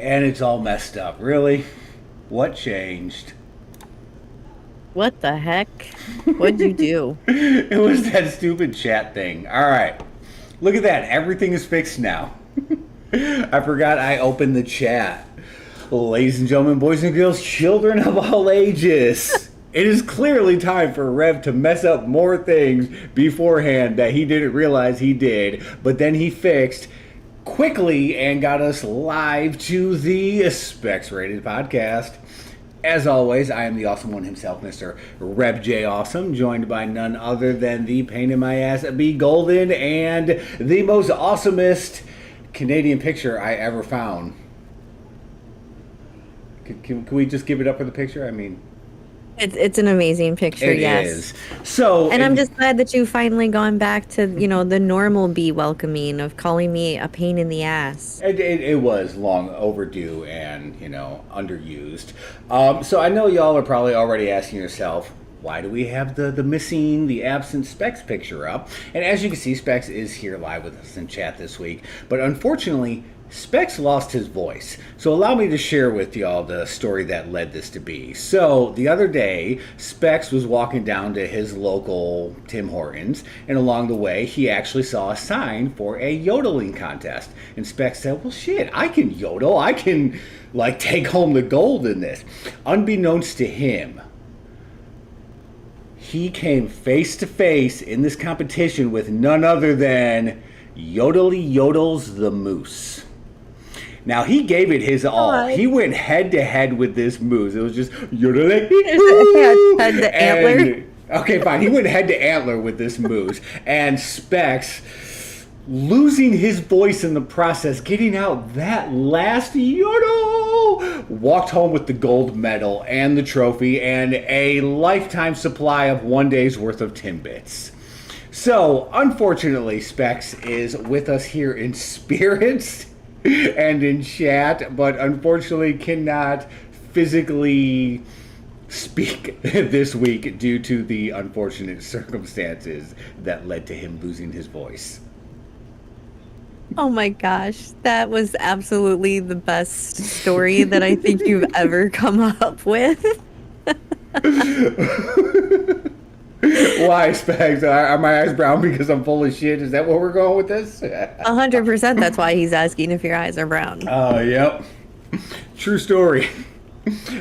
And it's all messed up. Really? What changed? What the heck? What'd you do? It was that stupid chat thing. Alright. Look at that. Everything is fixed now. I forgot I opened the chat. Ladies and gentlemen, boys and girls, children of all ages. It is clearly time for Rev to mess up more things beforehand that he didn't realize he did, but then he fixed quickly and got us live to the SpecsRated Podcast. As always, I am the awesome one himself, Mr. Rev J Awesome, joined by none other than the pain in my ass B Golden and the most awesomest Canadian picture I ever found. Can we just give it up for the picture? I mean, It's an amazing picture, it yes. is. So, And I'm just glad that you've finally gone back to, the normal Bea welcoming of calling me a pain in the ass. It was long overdue and, underused. So I know y'all are probably already asking yourself, why do we have the absent Specs picture up? And as you can see, Specs is here live with us in chat this week. But unfortunately, Specs lost his voice. So allow me to share with y'all the story that led this to be. So the other day, Specs was walking down to his local Tim Hortons, and along the way, he actually saw a sign for a yodeling contest. And Specs said, well, shit, I can yodel. I can, take home the gold in this. Unbeknownst to him, he came face to face in this competition with none other than Yodely Yodels the Moose. Now, he gave it his all. He went head to head with this moose. It was just yodeling. Head to antler? Okay, fine. He went head to antler with this moose. And Specs, losing his voice in the process, getting out that last yodel, walked home with the gold medal and the trophy and a lifetime supply of one day's worth of Timbits. So, unfortunately, Specs is with us here in spirits and in chat, but unfortunately cannot physically speak this week due to the unfortunate circumstances that led to him losing his voice. Oh my gosh, that was absolutely the best story that I think you've ever come up with. Why, Specs? Are my eyes brown because I'm full of shit? Is that where we're going with this? 100%. That's why he's asking if your eyes are brown. Oh, yep. True story.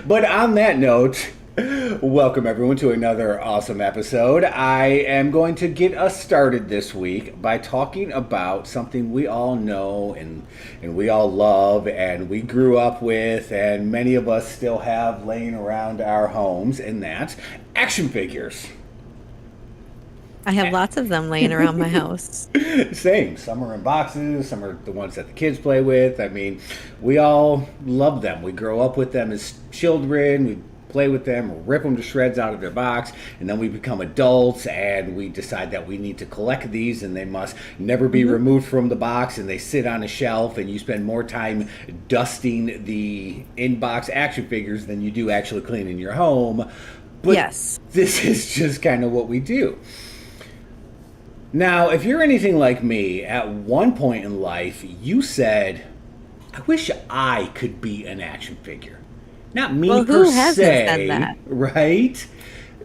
But on that note, welcome everyone to another awesome episode. I am going to get us started this week by talking about something we all know and we all love and we grew up with and many of us still have laying around our homes, and that's action figures. I have lots of them laying around my house. Same. Some are in boxes. Some are the ones that the kids play with. I mean, we all love them. We grow up with them as children. We play with them, rip them to shreds out of their box, and then we become adults and we decide that we need to collect these and they must never be removed from the box, and they sit on a shelf and you spend more time dusting the in-box action figures than you do actually cleaning your home. But yes, this is just kind of what we do. Now, if you're anything like me, at one point in life, you said, I wish I could be an action figure. Not me per se, right?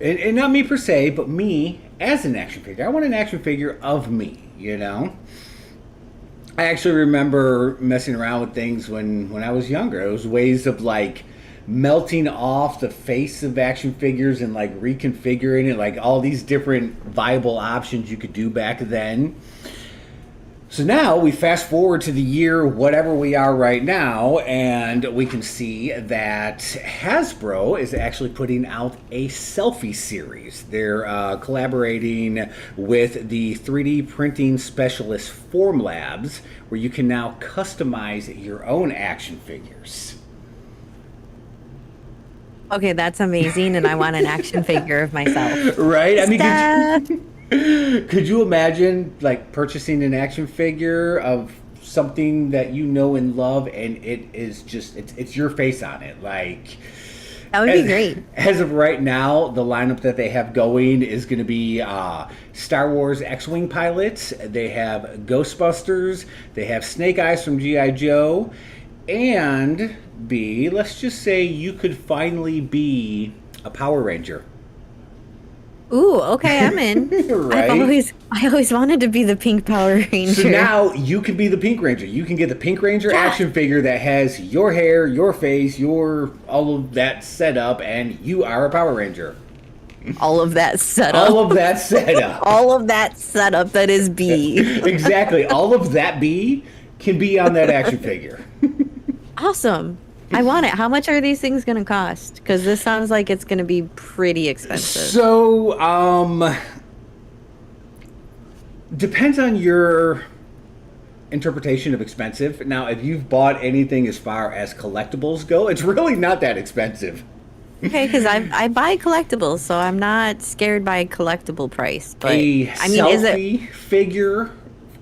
And not me per se, but me as an action figure. I want an action figure of me, I actually remember messing around with things when I was younger. It was ways of melting off the face of action figures and reconfiguring it, all these different viable options you could do back then. So now we fast forward to the year whatever we are right now, and we can see that Hasbro is actually putting out a selfie series. They're collaborating with the 3D printing specialist Formlabs, where you can now customize your own action figures. Okay, that's amazing, and I want an action figure of myself. Right? I mean, could you imagine purchasing an action figure of something that you know and love, and it is just it's your face on it? That would be great. As of right now, the lineup that they have going is going to be Star Wars X-Wing pilots. They have Ghostbusters. They have Snake Eyes from G.I. Joe. And B, let's just say you could finally be a Power Ranger. Ooh, okay, I'm in. Right? I always wanted to be the pink Power Ranger. So now you can be the Pink Ranger. You can get the Pink Ranger action figure that has your hair, your face, all of that set up, and you are a Power Ranger. All of that setup. All of that setup. All of that setup that is B. Exactly. All of that B can be on that action figure. Awesome. I want it. How much are these things going to cost? Because this sounds like it's going to be pretty expensive. So, depends on your interpretation of expensive. Now, if you've bought anything as far as collectibles go, it's really not that expensive. Okay, because I buy collectibles, so I'm not scared by a collectible price. But selfie figure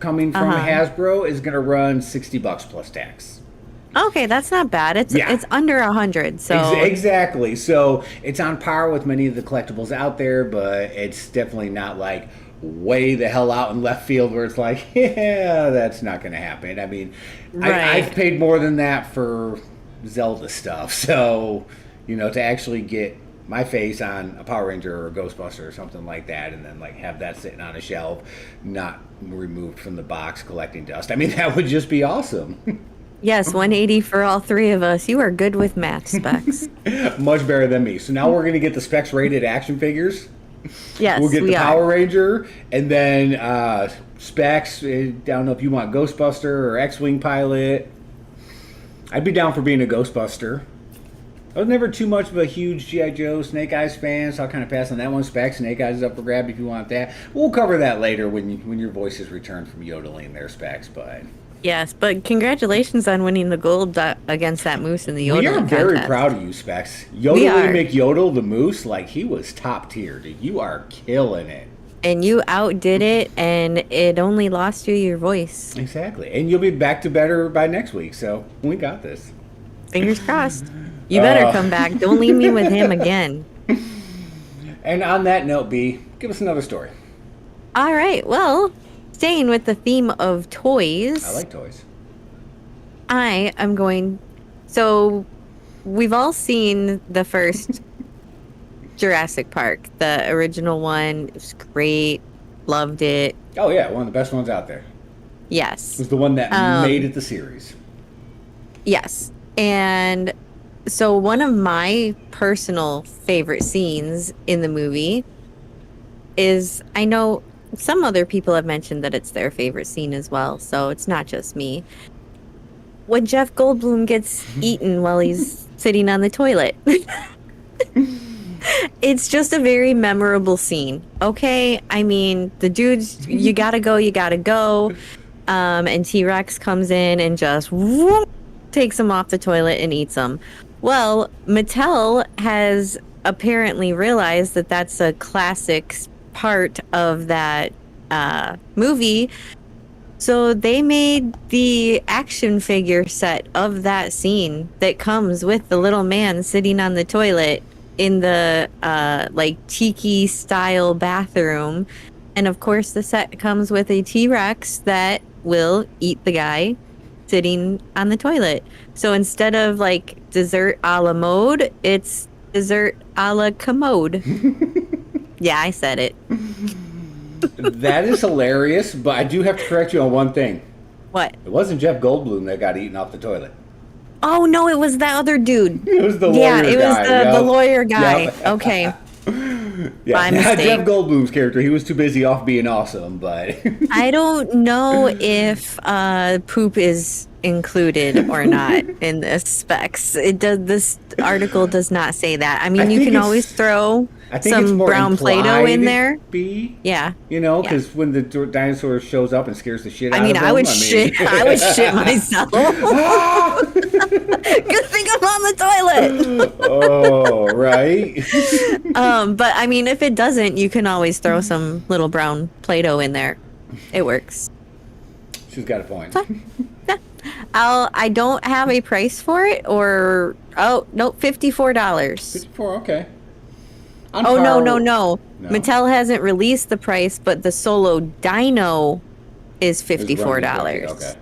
coming from Hasbro is going to run $60 plus tax. Okay, that's not bad. It's under 100. So exactly. So it's on par with many of the collectibles out there, but it's definitely not like way the hell out in left field where it's like, yeah, that's not going to happen. I mean, I've paid more than that for Zelda stuff. So, to actually get my face on a Power Ranger or a Ghostbuster or something like that, and then like have that sitting on a shelf, not removed from the box collecting dust. I mean, that would just be awesome. Yes, 180 for all three of us. You are good with math, Specs. Much better than me. So now we're going to get the SpecsRated action figures. Yes, we'll get the Power Ranger, and then Specs. I don't know if you want Ghostbuster or X-Wing pilot. I'd be down for being a Ghostbuster. I was never too much of a huge G.I. Joe Snake Eyes fan, so I'll kind of pass on that one. Specs, Snake Eyes is up for grab if you want that. We'll cover that later when your voice is returned from yodeling there, Specs, but... Yes, but congratulations on winning the gold against that moose in the yodeling contest. We are very proud of you, Specs. Yodeling McYodel, the moose, like, he was top tier, dude. You are killing it. And you outdid it, and it only lost you your voice. Exactly. And you'll be back to better by next week, so we got this. Fingers crossed. You better come back. Don't leave me with him again. And on that note, B, give us another story. All right, well... Staying with the theme of toys. I like toys. I am going... So, we've all seen the first Jurassic Park. The original one. It was great. Loved it. Oh, yeah. One of the best ones out there. Yes. It was the one that made it the series. Yes. And so, one of my personal favorite scenes in the movie is... I know... Some other people have mentioned that it's their favorite scene as well, so it's not just me. When Jeff Goldblum gets eaten while he's sitting on the toilet. It's just a very memorable scene. Okay, I mean, the dude's, you gotta go. And T-Rex comes in and just takes him off the toilet and eats him. Well, Mattel has apparently realized that that's a classic part of that movie, so they made the action figure set of that scene that comes with the little man sitting on the toilet in the like tiki style bathroom, and of course the set comes with a T-Rex that will eat the guy sitting on the toilet. So instead of like dessert a la mode, it's dessert a la commode. Yeah, I said it. That is hilarious, but I do have to correct you on one thing. What? It wasn't Jeff Goldblum that got eaten off the toilet. Oh, no, it was that other dude. It was the lawyer guy. Yeah, it was the lawyer guy. Yep. Okay. Yeah, My mistake. Jeff Goldblum's character, he was too busy off being awesome, but... I don't know if poop is included or not in this specs. This article does not say that. I mean, you can always throw some brown Play-Doh in there. Yeah. Because when the dinosaur shows up and scares the shit out of them. I would shit myself. Good thing I'm on the toilet. Oh, right. But I mean, if it doesn't, you can always throw some little brown Play-Doh in there. It works. She's got a point. Yeah. I don't have a price for it, or $54. $54, okay. No. Mattel hasn't released the price, but the Solo Dino is $54. Okay.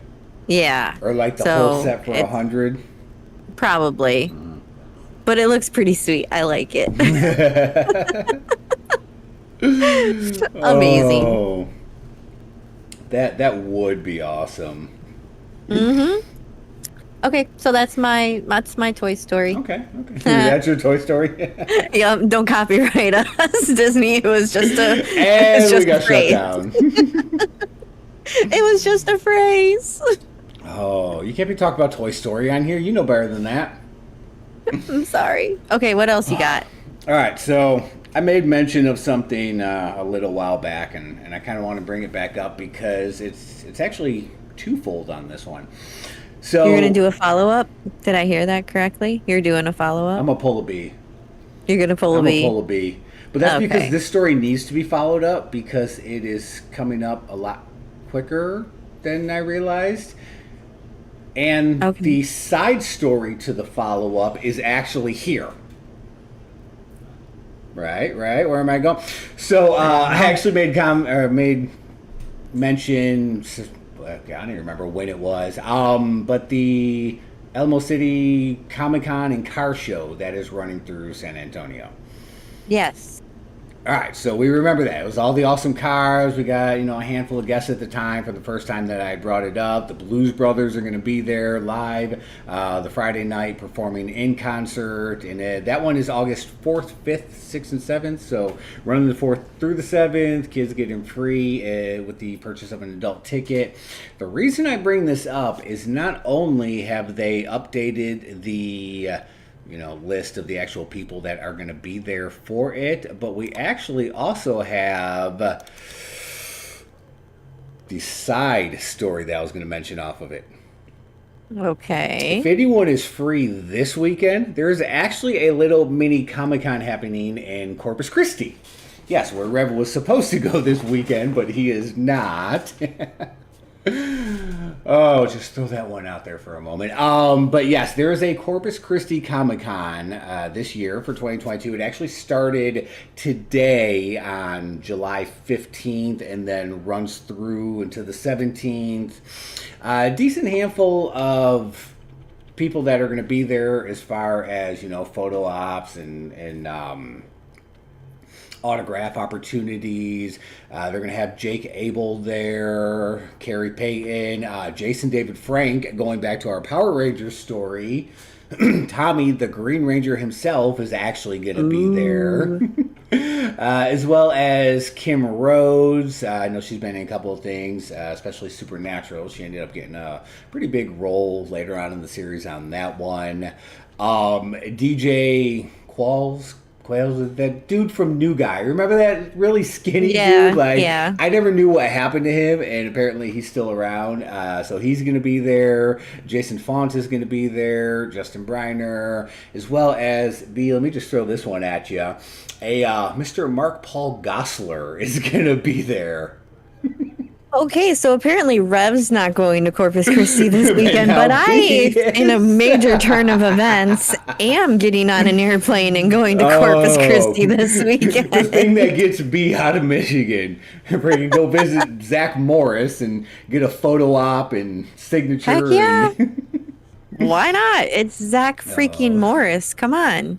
Yeah. Or like the whole set for 100. Probably. But it looks pretty sweet. I like it. Amazing. Oh, that would be awesome. Mm-hmm. Okay, so that's my Toy Story. Okay. That's your Toy Story. Yeah, don't copyright us, Disney. It was just a and we got shut down. It was just a phrase. Oh, you can't be talking about Toy Story on here. You know better than that. I'm sorry. Okay, what else you got? All right, so I made mention of something a little while back, and I kind of want to bring it back up because it's actually twofold on this one. So you're gonna do a follow-up? Did I hear that correctly? You're doing a follow-up? I'm gonna pull a B. You're gonna pull a B? I'm gonna pull a B. But that's because this story needs to be followed up because it is coming up a lot quicker than I realized. And the side story to the follow-up is actually here. Right. Where am I going? So I actually made mention. I don't even remember when it was. But the Elmo City ComiCon and car show that is running through San Antonio. Yes. All right, so we remember that. It was all the awesome cars. We got, a handful of guests at the time for the first time that I brought it up. The Blues Brothers are going to be there live the Friday night performing in concert. And that one is August 4th, 5th, 6th, and 7th. So running the 4th through the 7th. Kids get in free with the purchase of an adult ticket. The reason I bring this up is not only have they updated the list of the actual people that are going to be there for it, but we actually also have the side story that I was going to mention off of it. Okay. If anyone is free this weekend, there is actually a little mini Comic-Con happening in Corpus Christi. Yes, where Rev was supposed to go this weekend, but he is not. Oh, just throw that one out there for a moment. But yes, there is a Corpus Christi Comic-Con this year for 2022. It actually started today on July 15th and then runs through into the 17th. A decent handful of people that are going to be there as far as, photo ops and autograph opportunities. They're going to have Jake Abel there, Carrie Payton, Jason David Frank, going back to our Power Rangers story. Tommy, the Green Ranger himself, is actually going to be there. As well as Kim Rhodes. I know she's been in a couple of things, especially Supernatural. She ended up getting a pretty big role later on in the series on that one. DJ Qualls, that dude from New Guy. Remember that really skinny dude? I never knew what happened to him, and apparently he's still around. So he's going to be there. Jason Font is going to be there. Justin Briner, as well as let me just throw this one at you. Mr. Mark Paul Gosselaar is going to be there. Okay, so apparently Rev's not going to Corpus Christi this weekend, but I, in a major turn of events, am getting on an airplane and going to Corpus Christi this weekend. The thing that gets B out of Michigan. We can go visit Zach Morris and get a photo op and signature. Heck yeah. Why not? It's Zach freaking Morris. Come on.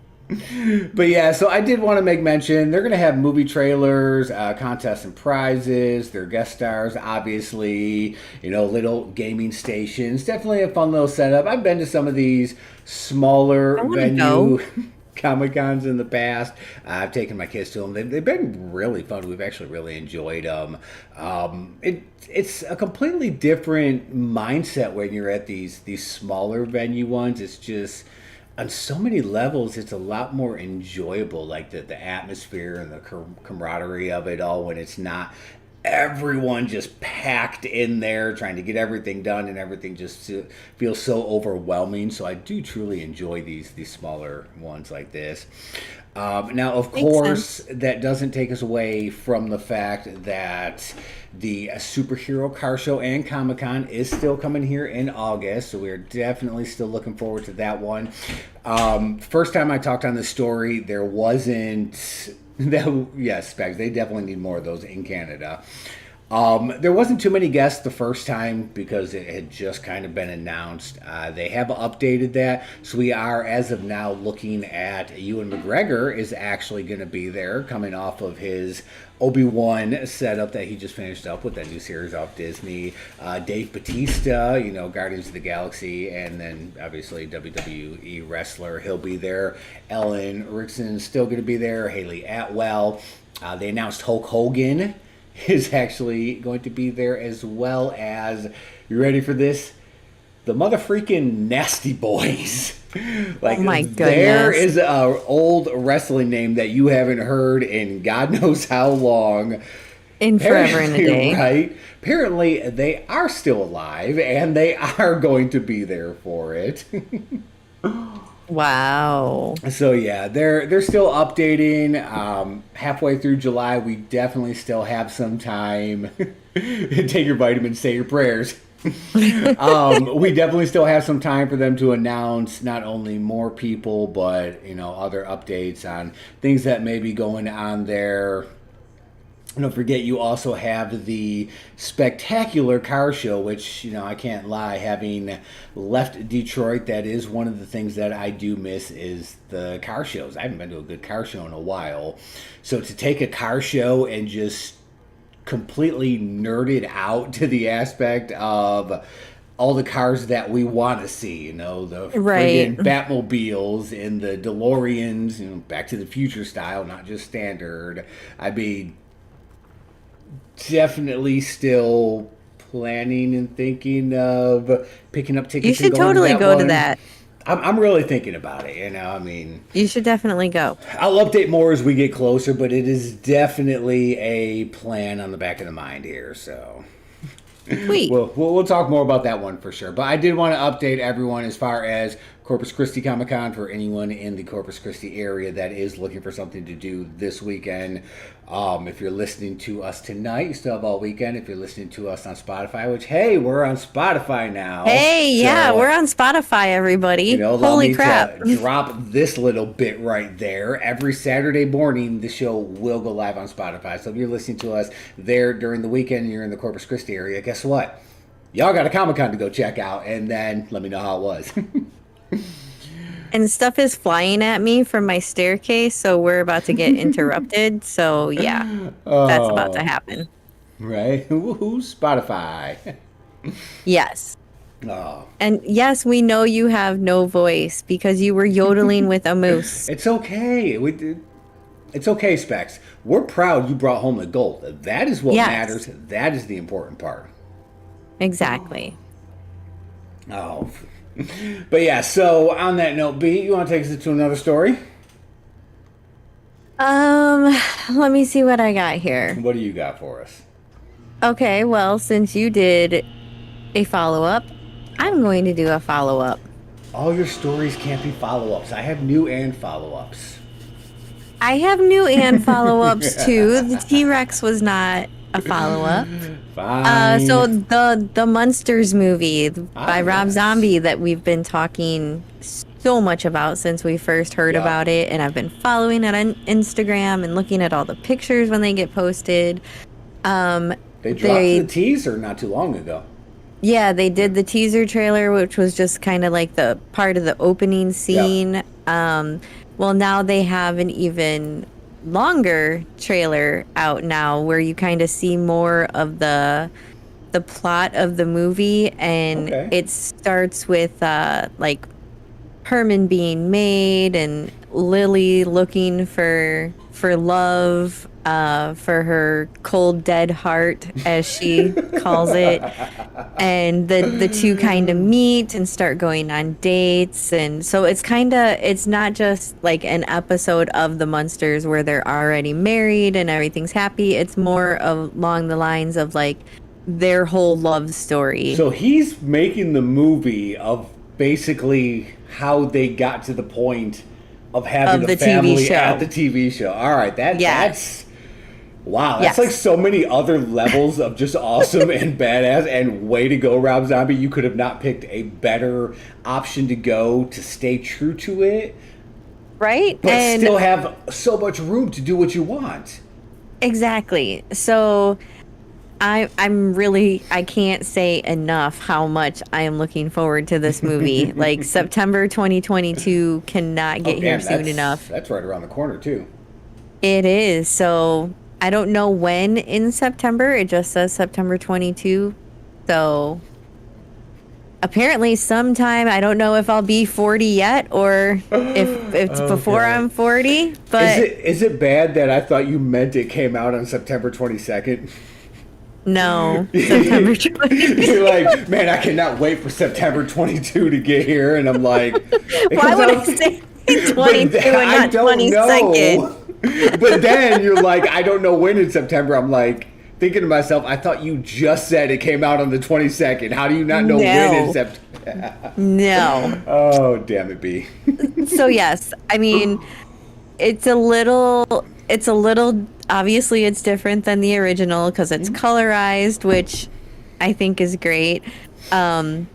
But yeah, so I did want to make mention, they're going to have movie trailers, contests and prizes, their guest stars, obviously, little gaming stations. Definitely a fun little setup. I've been to some of these smaller venue Comic-Cons in the past. I've taken my kids to them. They've been really fun. We've actually really enjoyed them. It's a completely different mindset when you're at these smaller venue ones. It's just, on so many levels, it's a lot more enjoyable, like the atmosphere and the camaraderie of it all, when it's not everyone just packed in there trying to get everything done and everything just feels so overwhelming. So I do truly enjoy these smaller ones like this. Now, of course, that doesn't take us away from the fact that the superhero car show and Comic-Con is still coming here in August, so we're definitely still looking forward to that one. First time I talked on this story, there wasn't... Yes, Specs, they definitely need more of those in Canada. There wasn't too many guests the first time because it had just kind of been announced. They have updated that, so we are, as of now, looking at Ewan McGregor is actually going to be there, coming off of his Obi-Wan setup that he just finished up with that new series off Disney. Dave Bautista, Guardians of the Galaxy, and then obviously WWE wrestler, he'll be there. Ellen Richardson's still going to be there. Haley Atwell. They announced Hulk Hogan is actually going to be there, as well as, you ready for this? The mother-freaking Nasty Boys. Like, oh my goodness. There is an old wrestling name that you haven't heard in God knows how long. In forever and a day. Right? Apparently, they are still alive, and they are going to be there for it. Wow. So yeah, they're still updating. Halfway through July, we definitely still have some time. Take your vitamins, say your prayers. We definitely still have some time for them to announce not only more people, but other updates on things that may be going on there. Don't forget, you also have the spectacular car show, which, I can't lie, having left Detroit, that is one of the things that I do miss is the car shows. I haven't been to a good car show in a while. So to take a car show and just completely nerd it out to the aspect of all the cars that we want to see, the friggin' Batmobiles and the DeLoreans, Back to the Future style, not just standard. I mean, definitely still planning and thinking of picking up tickets. You should totally go to that. I'm really thinking about it, You should definitely go. I'll update more as we get closer, but it is definitely a plan on the back of the mind here, so. Sweet. We'll talk more about that one for sure. But I did want to update everyone as far as Corpus Christi Comic-Con for anyone in the Corpus Christi area that is looking for something to do this weekend. If you're listening to us tonight, you still have all weekend. If you're listening to us on Spotify, which, hey, we're on Spotify now. Hey, so, yeah, we're on Spotify, everybody. Holy crap. To drop this little bit right there. Every Saturday morning, the show will go live on Spotify. So if you're listening to us there during the weekend and you're in the Corpus Christi area, guess what? Y'all got a Comic-Con to go check out, and then let me know how it was. And stuff is flying at me from my staircase, so we're about to get interrupted. So, yeah, that's about to happen. Right? Woohoo, Spotify. Yes. Oh. And yes, we know you have no voice because you were yodeling with a moose. It's okay. It's okay, Specs. We're proud you brought home the gold. That is what matters. That is the important part. Exactly. Oh. But yeah, so on that note, Bea, you want to take us to another story? Let me see what I got here. What do you got for us? Okay, well, since you did a follow-up, I'm going to do a follow-up. All your stories can't be follow-ups. I have new and follow-ups. I have new and follow-ups too. The T-Rex was not a follow-up. Fine. So the Munsters movie by Rob Zombie that we've been talking so much about since we first heard about it, and I've been following it on Instagram and looking at all the pictures when they get posted. They dropped the teaser not too long ago. Yeah, they did the teaser trailer, which was just kind of like the part of the opening scene. Well, now they have an even longer trailer out now where you kind of see more of the plot of the movie, and it starts with like Herman being made and Lily looking for love for her cold dead heart, as she calls it, and the two kind of meet and start going on dates. And so it's not just like an episode of the Munsters where they're already married and everything's happy. It's more along the lines of like their whole love story. So he's making the movie of basically how they got to the point of having a family at the TV show. All right, that's wow. That's like so many other levels of just awesome and badass. And way to go, Rob Zombie. You could have not picked a better option to go to stay true to it, right? But still have so much room to do what you want. Exactly. So I can't say enough how much I am looking forward to this movie. Like September 2022 cannot get here soon enough. That's right around the corner too. It is. So I don't know when in September. It just says September 22. So apparently sometime, I don't know if I'll be 40 yet or if it's before I'm 40. But is it bad that I thought you meant it came out on September 22nd? No, September 22. You're like, man, I cannot wait for September 22 to get here, and I'm like, why would I say 22 and not 22nd? But then you're like, I don't know when in September. I'm like thinking to myself, I thought you just said it came out on the 22nd. How do you not know when in September? No. Oh, damn it, B. So yes, I mean, it's a little. Obviously, it's different than the original because it's colorized, which I think is great. I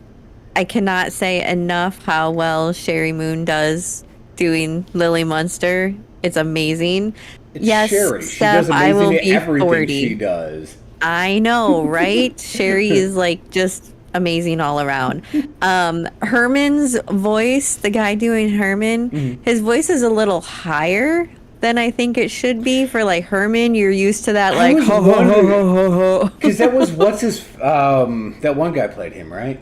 cannot say enough how well Sherry Moon does doing Lily Munster. It's amazing. Yes, Sherry. She Steph, does I will amazing be at everything 40. she does. I know, right? Sherry is like just amazing all around. Herman's voice, the guy doing Herman, his voice is a little higher than I think it should be for like Herman. You're used to that like ho ho ho ho ho ho. Because that was that one guy played him, right?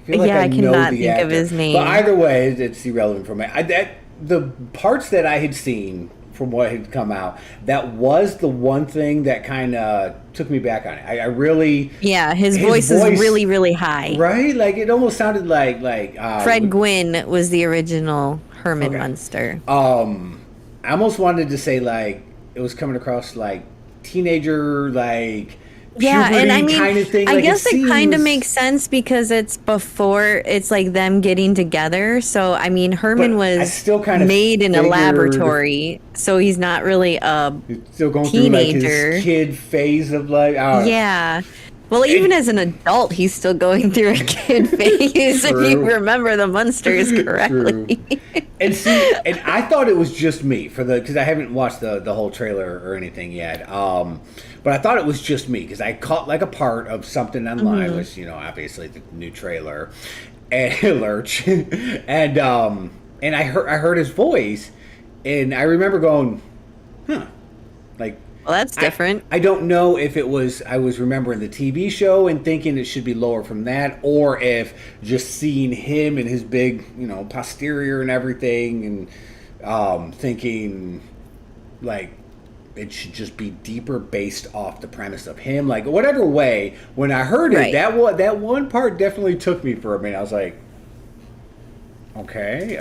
I cannot think of his name. But either way, it's irrelevant for me. The parts that I had seen from what had come out, that was the one thing that kind of took me back on it. I really... Yeah, his voice is really, really high. Right? Like, it almost sounded like... Fred Gwynn was the original Herman Munster. I almost wanted to say, like, it was coming across, like, teenager, like... Yeah, and I mean, kind of thing. I like guess it kind of makes sense because it's before it's like them getting together. So I mean, Herman was still kind of made in a laboratory, so he's not really a still going teenager. Through, like, his kid phase of like, yeah. Well, even as an adult, he's still going through a kid phase. If you remember the Munsters correctly. And see, and I thought it was just me because I haven't watched the whole trailer or anything yet. But I thought it was just me because I caught like a part of something online, which obviously the new trailer, and Lurch, and I heard his voice, and I remember going, like. Well, that's different. I don't know if it was I was remembering the TV show and thinking it should be lower from that, or if just seeing him and his big, posterior and everything, and thinking like it should just be deeper based off the premise of him. Like whatever way, when I heard it, that one part definitely took me for a minute. I was like, okay,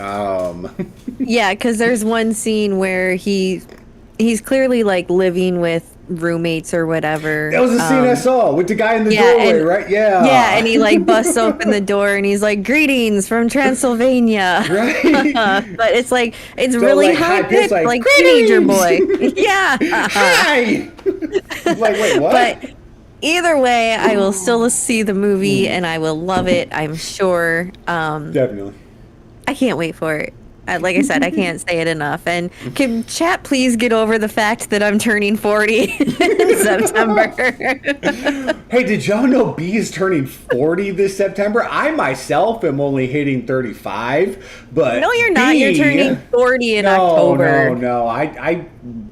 yeah, because there's one scene where he's clearly like living with roommates or whatever. That was the scene I saw with the guy in the doorway, right? Yeah. Yeah, and he like busts open the door and he's like, "Greetings from Transylvania." Right. But it's like it's so really like, high pitched, like teenager boy. Yeah. Hi. Like, wait, what? But either way, I will still see the movie and I will love it, I'm sure. Definitely. I can't wait for it. Like I said, I can't say it enough. And can chat please get over the fact that I'm turning 40 in September? Hey, did y'all know B is turning 40 this September? I myself am only hitting 35, but no, you're not. You're turning 40 in October. No. I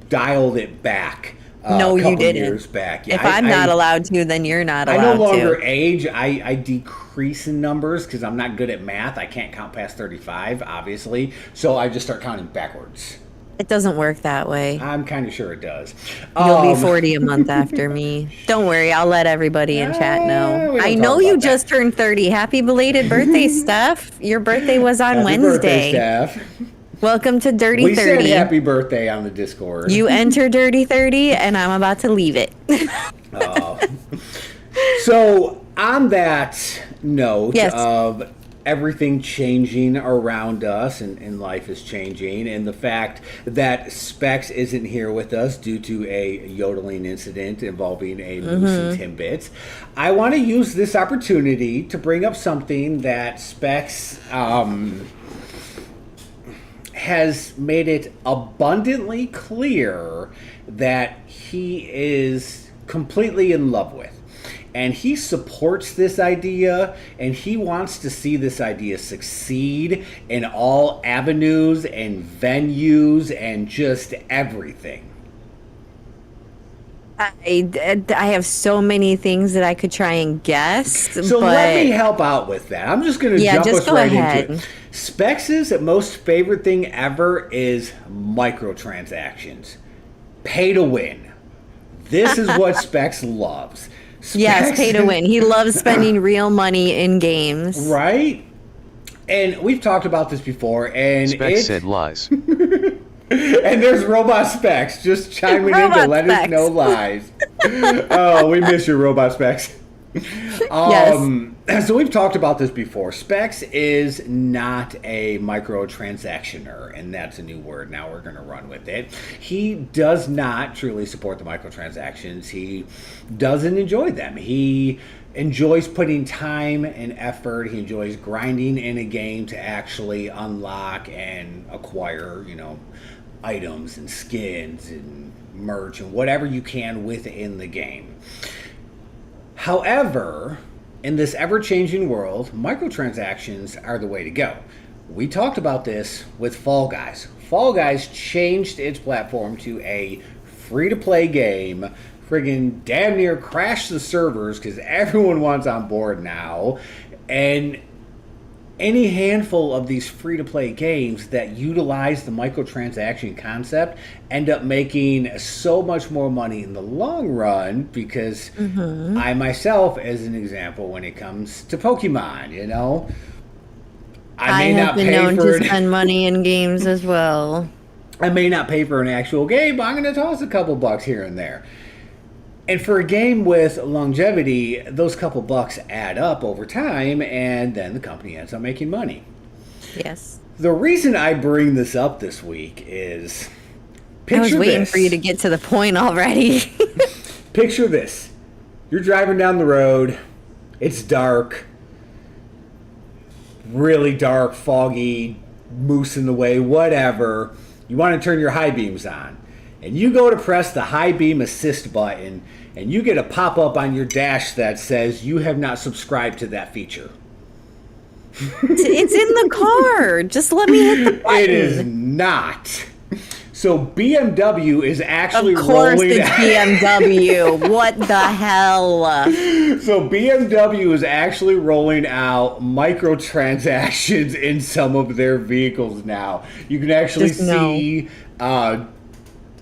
dialed it back. No, you didn't. Years back. Yeah, if I'm not allowed to, then you're not allowed to. I no longer age. I decrease in numbers because I'm not good at math. I can't count past 35, obviously. So I just start counting backwards. It doesn't work that way. I'm kind of sure it does. You'll be 40 a month after me. Don't worry. I'll let everybody in chat know. I know you just turned 30. Happy belated birthday, Steph. Your birthday was on Wednesday. Birthday, Steph. Welcome to Dirty 30. We said happy birthday on the Discord. You enter Dirty 30, and I'm about to leave it. So, on that note of everything changing around us and life is changing, and the fact that Specs isn't here with us due to a yodeling incident involving a moose and Timbits, I want to use this opportunity to bring up something that Specs has made it abundantly clear that he is completely in love with. And he supports this idea, and he wants to see this idea succeed in all avenues and venues and just everything. I have so many things that I could try and guess. So let me help out with that. I'm just going to jump us right into it. Specs' most favorite thing ever is microtransactions. Pay to win. This is what Specs loves. Yes, pay to win. He loves spending real money in games. Right? And we've talked about this before. And Specs said lies. And there's Robot Specs just chiming in to let us know lies. Oh, we miss your Robot Specs. Yes. So we've talked about this before. Specs is not a microtransactioner, and that's a new word. Now we're going to run with it. He does not truly support the microtransactions. He doesn't enjoy them. He enjoys putting time and effort. He enjoys grinding in a game to actually unlock and acquire, items and skins and merch and whatever you can within the game. However, in this ever-changing world, microtransactions are the way to go. We talked about this with Fall Guys. Fall Guys changed its platform to a free-to-play game, friggin' damn near crashed the servers because everyone wants on board now, and any handful of these free-to-play games that utilize the microtransaction concept end up making so much more money in the long run because I myself, as an example, when it comes to Pokemon, I have been known to spend money in games as well. I may not pay for an actual game, but I'm going to toss a couple bucks here and there. And for a game with longevity, those couple bucks add up over time, and then the company ends up making money. Yes. The reason I bring this up this week is, I was waiting for you to get to the point already. Picture this. You're driving down the road. It's dark. Really dark, foggy, moose in the way, whatever. You want to turn your high beams on. And you go to press the high beam assist button, and you get a pop-up on your dash that says you have not subscribed to that feature. It's in the car. Just let me hit the button. It is not. So BMW is actually rolling out... Of course it's BMW. What the hell? So BMW is actually rolling out microtransactions in some of their vehicles now. You can actually see...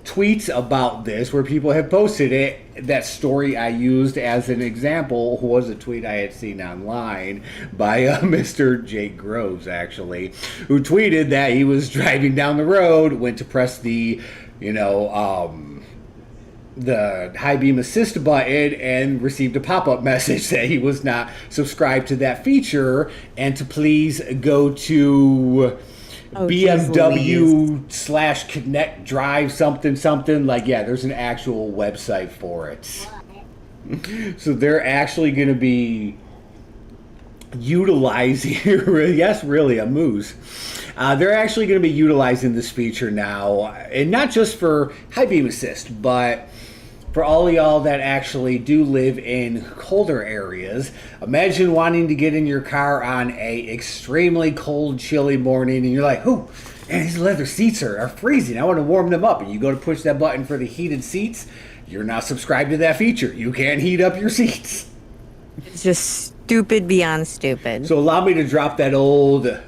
tweets about this where people have posted it. That story I used as an example was a tweet I had seen online by Mr. Jake Groves, actually, who tweeted that he was driving down the road, went to press the high beam assist button and received a pop-up message that he was not subscribed to that feature and to please go to BMW / Connect Drive something. Like, yeah, there's an actual website for it. So they're actually going to be utilizing, yes, really, a moose. They're actually going to be utilizing this feature now, and not just for high beam assist, but for all of y'all that actually do live in colder areas. Imagine wanting to get in your car on a extremely cold, chilly morning, and you're like, "Oh, man, these leather seats are freezing. I want to warm them up." And you go to push that button for the heated seats. You're not subscribed to that feature. You can't heat up your seats. It's just stupid beyond stupid. So allow me to drop that old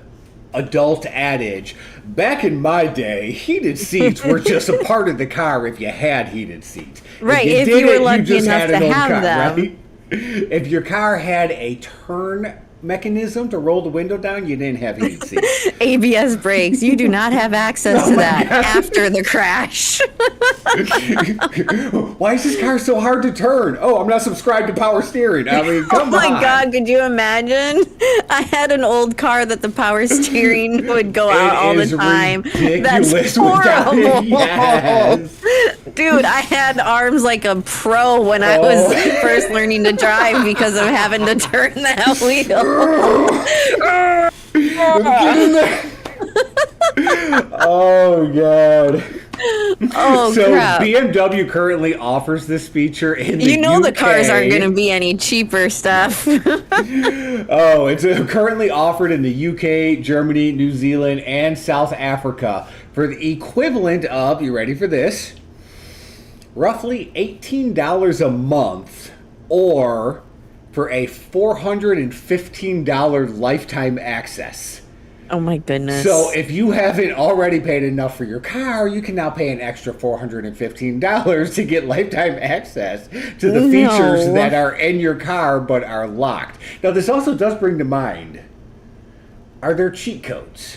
adult adage. Back in my day, heated seats were just a part of the car if you had heated seats. Right, if you were lucky enough to have them. Right? If your car had a turn mechanism to roll the window down, you didn't have heated seats. ABS brakes, you do not have access to that after the crash. Why is this car so hard to turn? Oh, I'm not subscribed to power steering. I mean, come on. Oh my God, could you imagine? I had an old car that the power steering would go out all the time. That's horrible. Yes. Dude, I had arms like a pro when I was first learning to drive because of having to turn that wheel. Oh God. Oh, So crap. BMW currently offers this feature in the UK. The cars aren't going to be any cheaper stuff. Oh, it's currently offered in the UK, Germany, New Zealand, and South Africa for the equivalent of, you ready for this? Roughly $18 a month, or for a $415 lifetime access. Oh my goodness. So if you haven't already paid enough for your car, you can now pay an extra $415 to get lifetime access to the features that are in your car but are locked. Now, this also does bring to mind, are there cheat codes?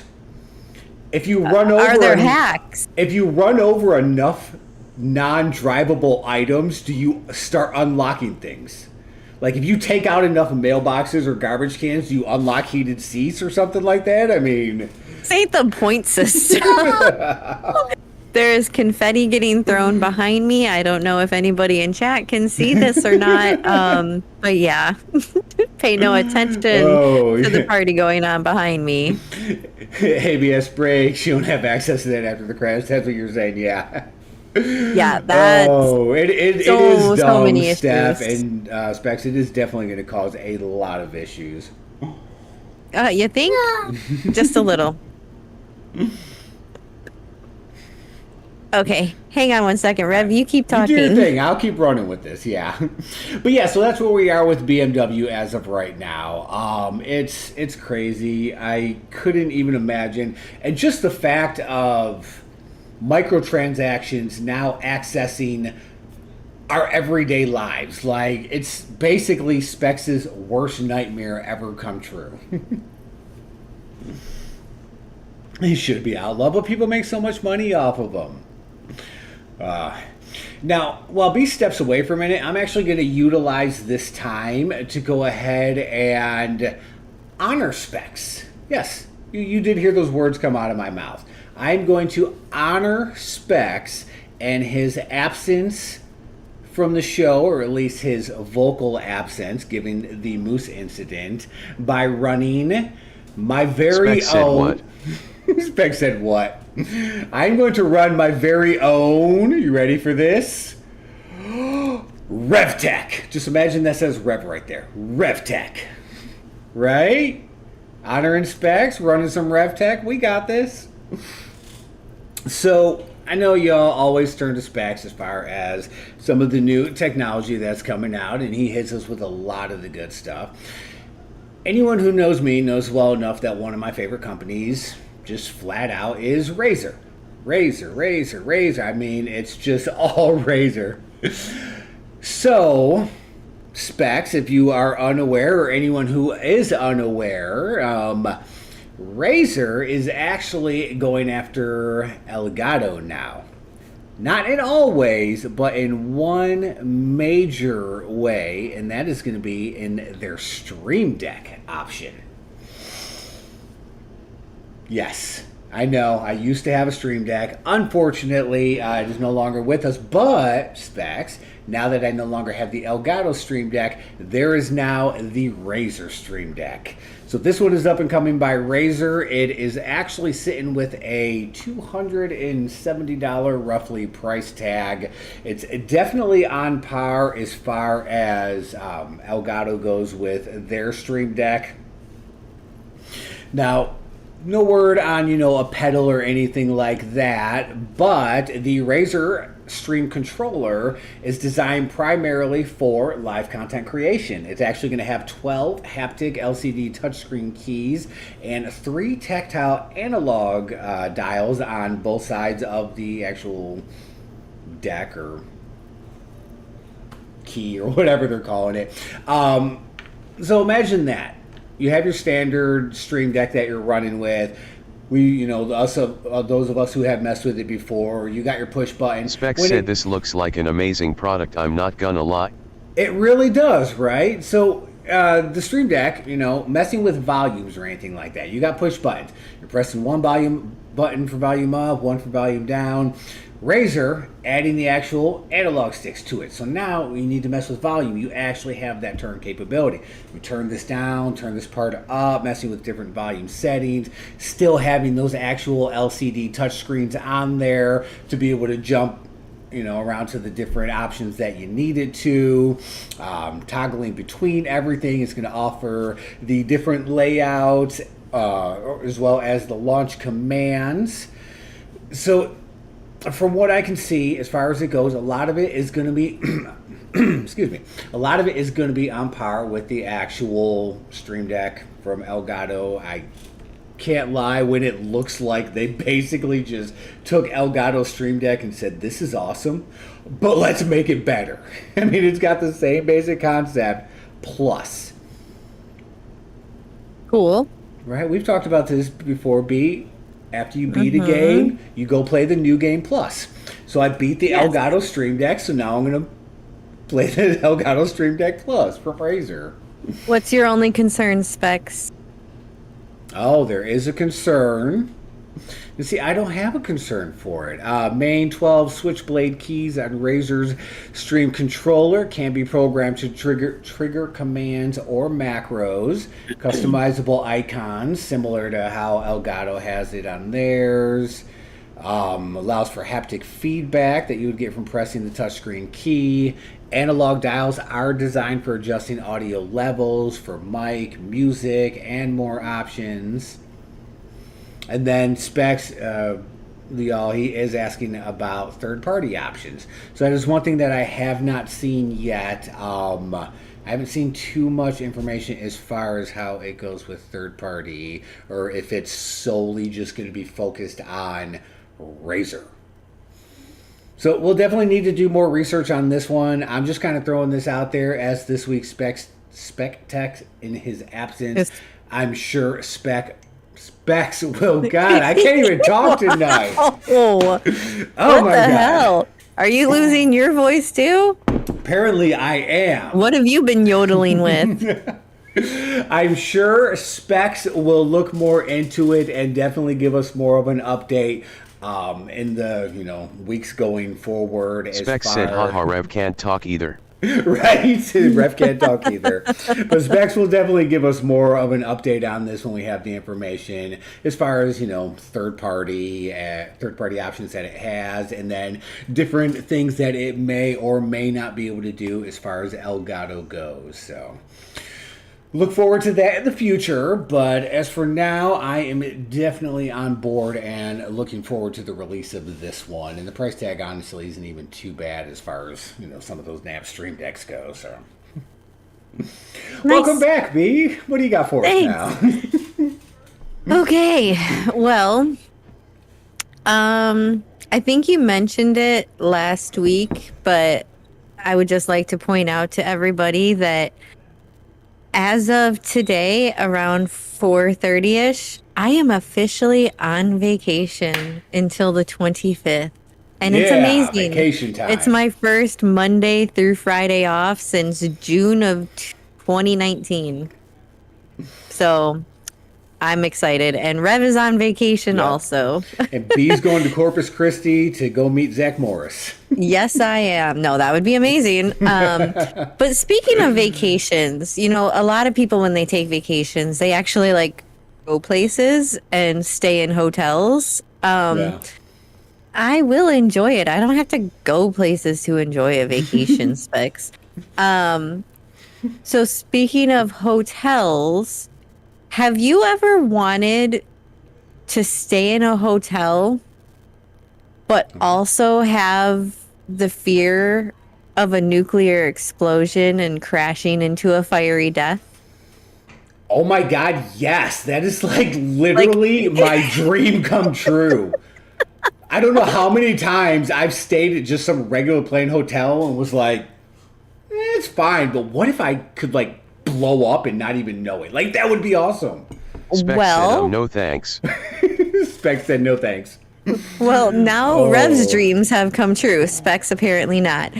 If you run over are there hacks? If you run over enough non-drivable items, do you start unlocking things? Like, if you take out enough mailboxes or garbage cans, do you unlock heated seats or something like that? I mean... This ain't the point system. There's confetti getting thrown behind me. I don't know if anybody in chat can see this or not. But yeah, pay no attention to the party going on behind me. ABS brakes, you don't have access to that after the crash. That's what you're saying, yeah. Yeah, that's it is dumb, so many Steph, issues. and Specs. It is definitely going to cause a lot of issues. You think? Just a little. Okay, hang on one second, Rev. You keep talking. You do your thing. I'll keep running with this. Yeah, but yeah. So that's where we are with BMW as of right now. It's crazy. I couldn't even imagine, and just the fact of microtransactions now accessing our everyday lives. Like, it's basically Specs' worst nightmare ever come true. He should be outlawed, but people make so much money off of them. Now, while B steps away for a minute, I'm actually going to utilize this time to go ahead and honor Specs. Yes, you did hear those words come out of my mouth. I'm going to honor Specs and his absence from the show, or at least his vocal absence, given the moose incident, by running my very Specs own... Said what? Specs said what? I'm going to run my very own, you ready for this? RevTech. Just imagine that says Rev right there. RevTech. Right? Honor and Specs, running some RevTech. We got this. So, I know y'all always turn to Specs as far as some of the new technology that's coming out, and he hits us with a lot of the good stuff. Anyone who knows me knows well enough that one of my favorite companies, just flat out, is Razer. Razer. I mean, it's just all Razer. So, Specs, if you are unaware, or anyone who is unaware, Razer is actually going after Elgato now. Not in all ways, but in one major way, and that is going to be in their Stream Deck option. Yes, I know, I used to have a Stream Deck. Unfortunately, it is no longer with us, but, Specs, now that I no longer have the Elgato Stream Deck, there is now the Razer Stream Deck. So this one is up and coming by Razer. It is actually sitting with a $270 roughly price tag. It's definitely on par as far as Elgato goes with their Stream Deck. Now, no word on, a pedal or anything like that, but the Razer Stream controller is designed primarily for live content creation. It's actually going to have 12 haptic LCD touchscreen keys and 3 tactile analog dials on both sides of the actual deck or key or whatever they're calling it. So imagine that. You have your standard Stream Deck that you're running with. Those of us who have messed with it before, you got your push button. Specs said this looks like an amazing product, I'm not gonna lie. It really does, right? So the Stream Deck, messing with volumes or anything like that, you got push buttons. You're pressing one volume button for volume up, one for volume down. Razer adding the actual analog sticks to it. So now you need to mess with volume. You actually have that turn capability. You turn this down, turn this part up, messing with different volume settings, still having those actual LCD touchscreens on there to be able to jump around to the different options that you needed to. Toggling between everything is going to offer the different layouts as well as the launch commands. So from what I can see, as far as it goes, a lot of it is going to be excuse me, a lot of it is going to be on par with the actual Stream Deck from Elgato. I can't lie, when it looks like they basically just took Elgato Stream Deck and said, this is awesome, but let's make it better. I mean, it's got the same basic concept plus. Cool. Right? We've talked about this before, B. After you beat a game, you go play the new game plus. So I beat the Elgato Stream Deck, so now I'm going to play the Elgato Stream Deck Plus for Razer. What's your only concern, Specs? Oh, there is a concern. You see, I don't have a concern for it. Main 12 switchblade keys on Razer's Stream controller can be programmed to trigger commands or macros. Customizable icons, similar to how Elgato has it on theirs. Allows for haptic feedback that you would get from pressing the touchscreen key. Analog dials are designed for adjusting audio levels, for mic, music, and more options. And then Specs, he is asking about third-party options. So that is one thing that I have not seen yet. I haven't seen too much information as far as how it goes with third-party, or if it's solely just going to be focused on Razer. So we'll definitely need to do more research on this one. I'm just kind of throwing this out there as this week's Spec Tech in his absence. Yes. I'm sure Specs will. God, I can't even talk tonight. Oh what my God. Hell? Are you losing your voice too? Apparently I am. What have you been yodeling with? I'm sure Specs will look more into it and definitely give us more of an update in the weeks going forward. Specs said, haha, Rev can't talk either. Right? Rev can't talk either. But Specs will definitely give us more of an update on this when we have the information as far as, third-party options that it has, and then different things that it may or may not be able to do as far as Elgato goes. So look forward to that in the future, but as for now, I am definitely on board and looking forward to the release of this one. And the price tag honestly isn't even too bad as far as some of those NAB Stream Decks go. So, nice. Welcome back, B. What do you got for us now? Okay, well, I think you mentioned it last week, but I would just like to point out to everybody that as of today, around 4:30ish, I am officially on vacation until the 25th. And it's amazing. Vacation time. It's my first Monday through Friday off since June of 2019. So I'm excited. And Rev is on vacation also. And B's going to Corpus Christi to go meet Zach Morris. Yes, I am. No, that would be amazing. But speaking of vacations, a lot of people when they take vacations, they actually go places and stay in hotels. I will enjoy it. I don't have to go places to enjoy a vacation, Specs. So speaking of hotels, have you ever wanted to stay in a hotel but also have the fear of a nuclear explosion and crashing into a fiery death? Oh my God, yes. That is literally my dream come true. I don't know how many times I've stayed at just some regular plain hotel and was like, it's fine, but what if I could blow up and not even know it? That would be awesome. Specs said, no thanks. Specs said no thanks. Well, now Rev's dreams have come true. Specs apparently not.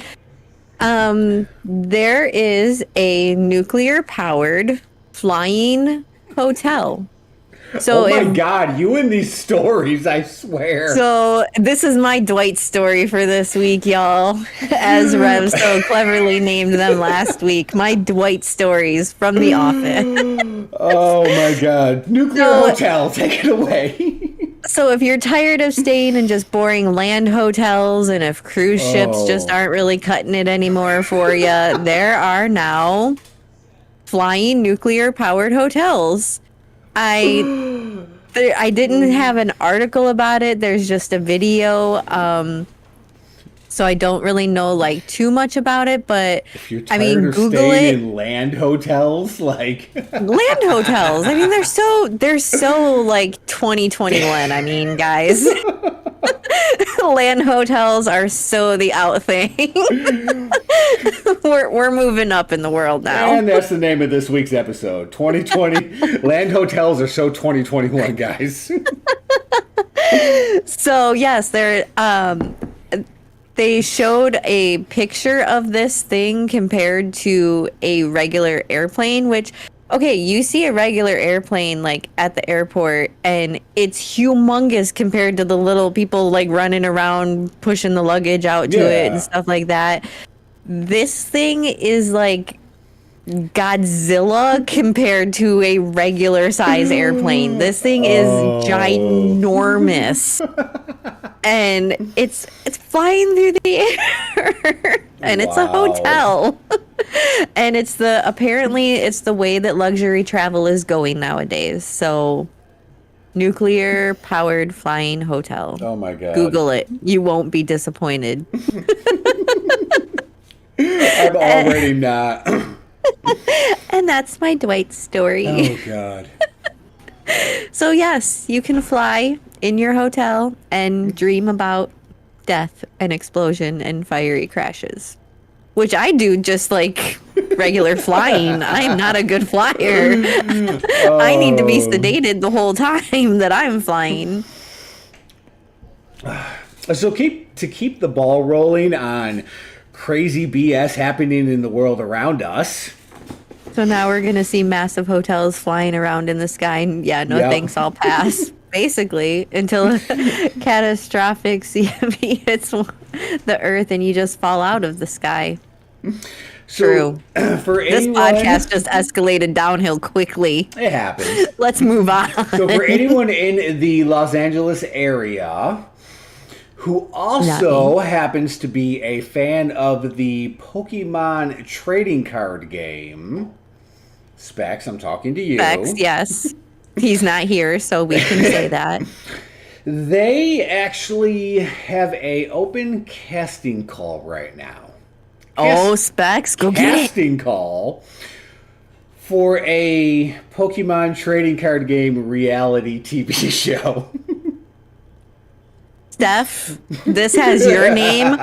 There is a nuclear-powered flying hotel So oh my God, you and these stories, I swear. So this is my Dwight story for this week, y'all. As Rev so cleverly named them last week. My Dwight stories from The Office. Oh my God. Nuclear hotel, take it away. So if you're tired of staying in just boring land hotels and if cruise ships just aren't really cutting it anymore for you, there are now flying nuclear powered hotels. I didn't have an article about it. There's just a video. So I don't really know like too much about it, but if you're tired of Google staying it. in land hotels, like Land hotels. I mean, they're so like 2021. I mean, guys. Land hotels are so the out thing. we're moving up in the world now. And that's the name of this week's episode. 2020 land hotels are so 2021, guys. So yes, they showed a picture of this thing compared to a regular airplane, which, okay, you see a regular airplane like at the airport and it's humongous compared to the little people like running around pushing the luggage out to it and stuff like that. This thing is like Godzilla compared to a regular size airplane. This thing is ginormous. And it's flying through the air. And it's a hotel. And apparently it's the way that luxury travel is going nowadays. So nuclear powered flying hotel. Oh my God. Google it. You won't be disappointed. I'm already not. And that's my Dwight story. Oh God. So yes, you can fly in your hotel and dream about death and explosion and fiery crashes. Which I do just like regular flying. I'm not a good flyer. I need to be sedated the whole time that I'm flying. So keep the ball rolling on crazy BS happening in the world around us. So now we're going to see massive hotels flying around in the sky. And thanks, I'll pass. Basically, until a catastrophic CME hits the earth and you just fall out of the sky. So, True. For this anyone, podcast just escalated downhill quickly. It happens. Let's move on. So for anyone in the Los Angeles area who also happens to be a fan of the Pokemon trading card game, Specs, I'm talking to you. Specs, yes. He's not here, so we can say that. They actually have a open casting call right now. Specs, go get it. Casting call for a Pokemon trading card game reality TV show. Steph, this has your name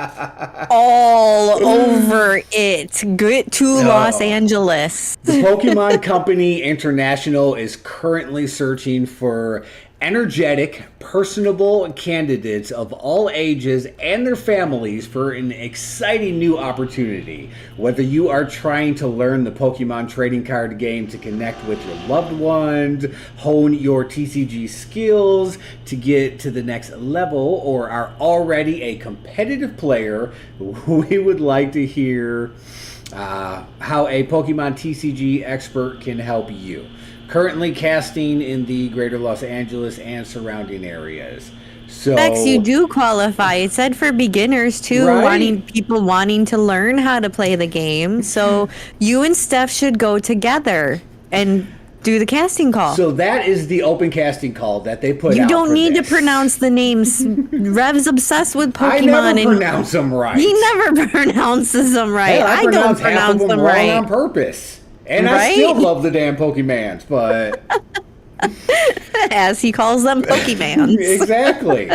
all over it. Get to Los Angeles. The Pokemon Company International is currently searching for energetic, personable candidates of all ages and their families for an exciting new opportunity. Whether you are trying to learn the Pokemon trading card game to connect with your loved ones, hone your TCG skills to get to the next level, or are already a competitive player, we would like to hear how a Pokemon TCG expert can help you. Currently casting in the greater Los Angeles and surrounding areas. So, Specs, you do qualify. It said for beginners too, right? wanting to learn how to play the game. So you and Steph should go together and do the casting call. So that is the open casting call that they put out. You don't need this. to pronounce the names. Rev's obsessed with Pokemon. I never pronounce them right. He never pronounces them right. Hell, I don't pronounce them wrong right on purpose. And right? I still love the damn Pokemans, but as he calls them, Pokemans. Exactly.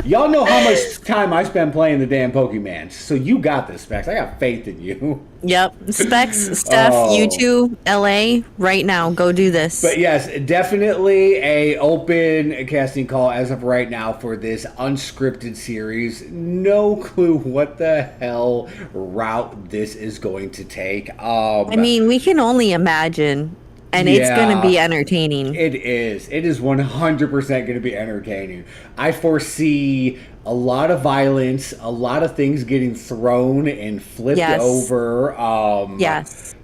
Y'all know how much time I spend playing the damn Pokemans, so you got this, Specs. I got faith in you. Yep. Specs, Steph, you two, LA, right now, go do this. But yes, definitely a open casting call as of right now for this unscripted series. No clue what the hell route this is going to take. I mean, we can only imagine And it's going to be entertaining. It is. It is 100% going to be entertaining. I foresee a lot of violence, a lot of things getting thrown and flipped over. Yes.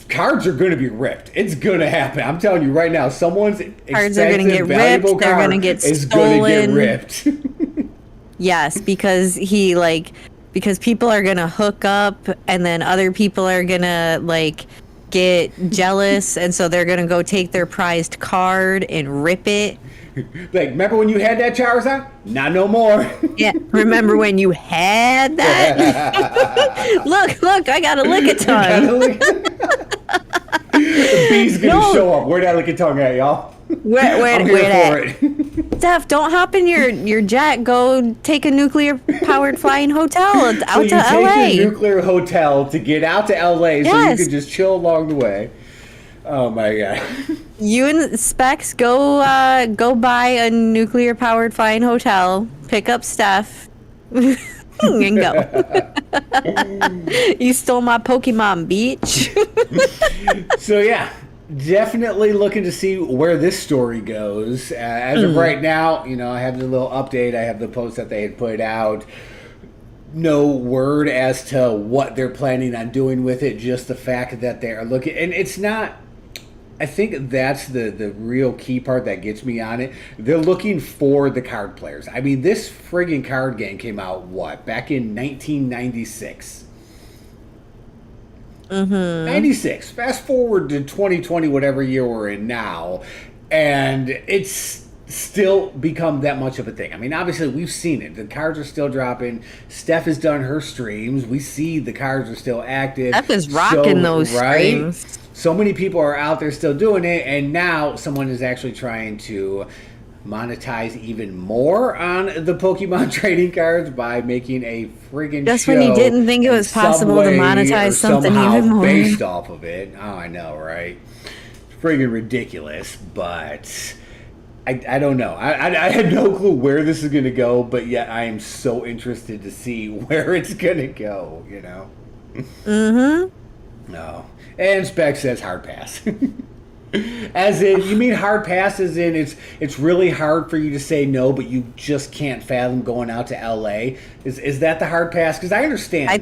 Cards are going to be ripped. It's going to happen. I'm telling you right now, someone's cards are going to get ripped. They're going to get stolen. Is going to get ripped. Yes, because people are going to hook up, and then other people are going to like get jealous, and so they're going to go take their prized card and rip it. Like, remember when you had that, Charizard? Not no more. Yeah, remember when you had that? look, I got a Lickitung. The bee's gonna show up. Where that Lickitung at, y'all? Where it? Steph, don't hop in your jet. Go take a nuclear-powered flying hotel out to LA. Take a nuclear hotel to get out to LA so you can just chill along the way. Oh my god. You and Specs go buy a nuclear-powered flying hotel, pick up Steph, and go. You stole my Pokemon Beach. So yeah, definitely looking to see where this story goes. As of right now, I have the little update. I have the post that they had put out. No word as to what they're planning on doing with it. Just the fact that they are looking, and it's not. I think that's the real key part that gets me on it. They're looking for the card players. I mean, this friggin' card game came out, back in 1996. 96. Fast forward to 2020, whatever year we're in now, and it's still become that much of a thing. I mean, obviously, we've seen it. The cards are still dropping. Steph has done her streams. We see the cards are still active. Steph is rocking those streams. So many people are out there still doing it, and now someone is actually trying to monetize even more on the Pokemon trading cards by making a friggin' just show. When you didn't think it was possible to monetize something even more. Based off of it. Oh, I know, right? Friggin' ridiculous, but I don't know. I had no clue where this is going to go, but yet I am so interested to see where it's going to go, No. And Spec says hard pass. As in, you mean hard pass as in it's really hard for you to say no, but you just can't fathom going out to LA? Is that the hard pass? Because I understand I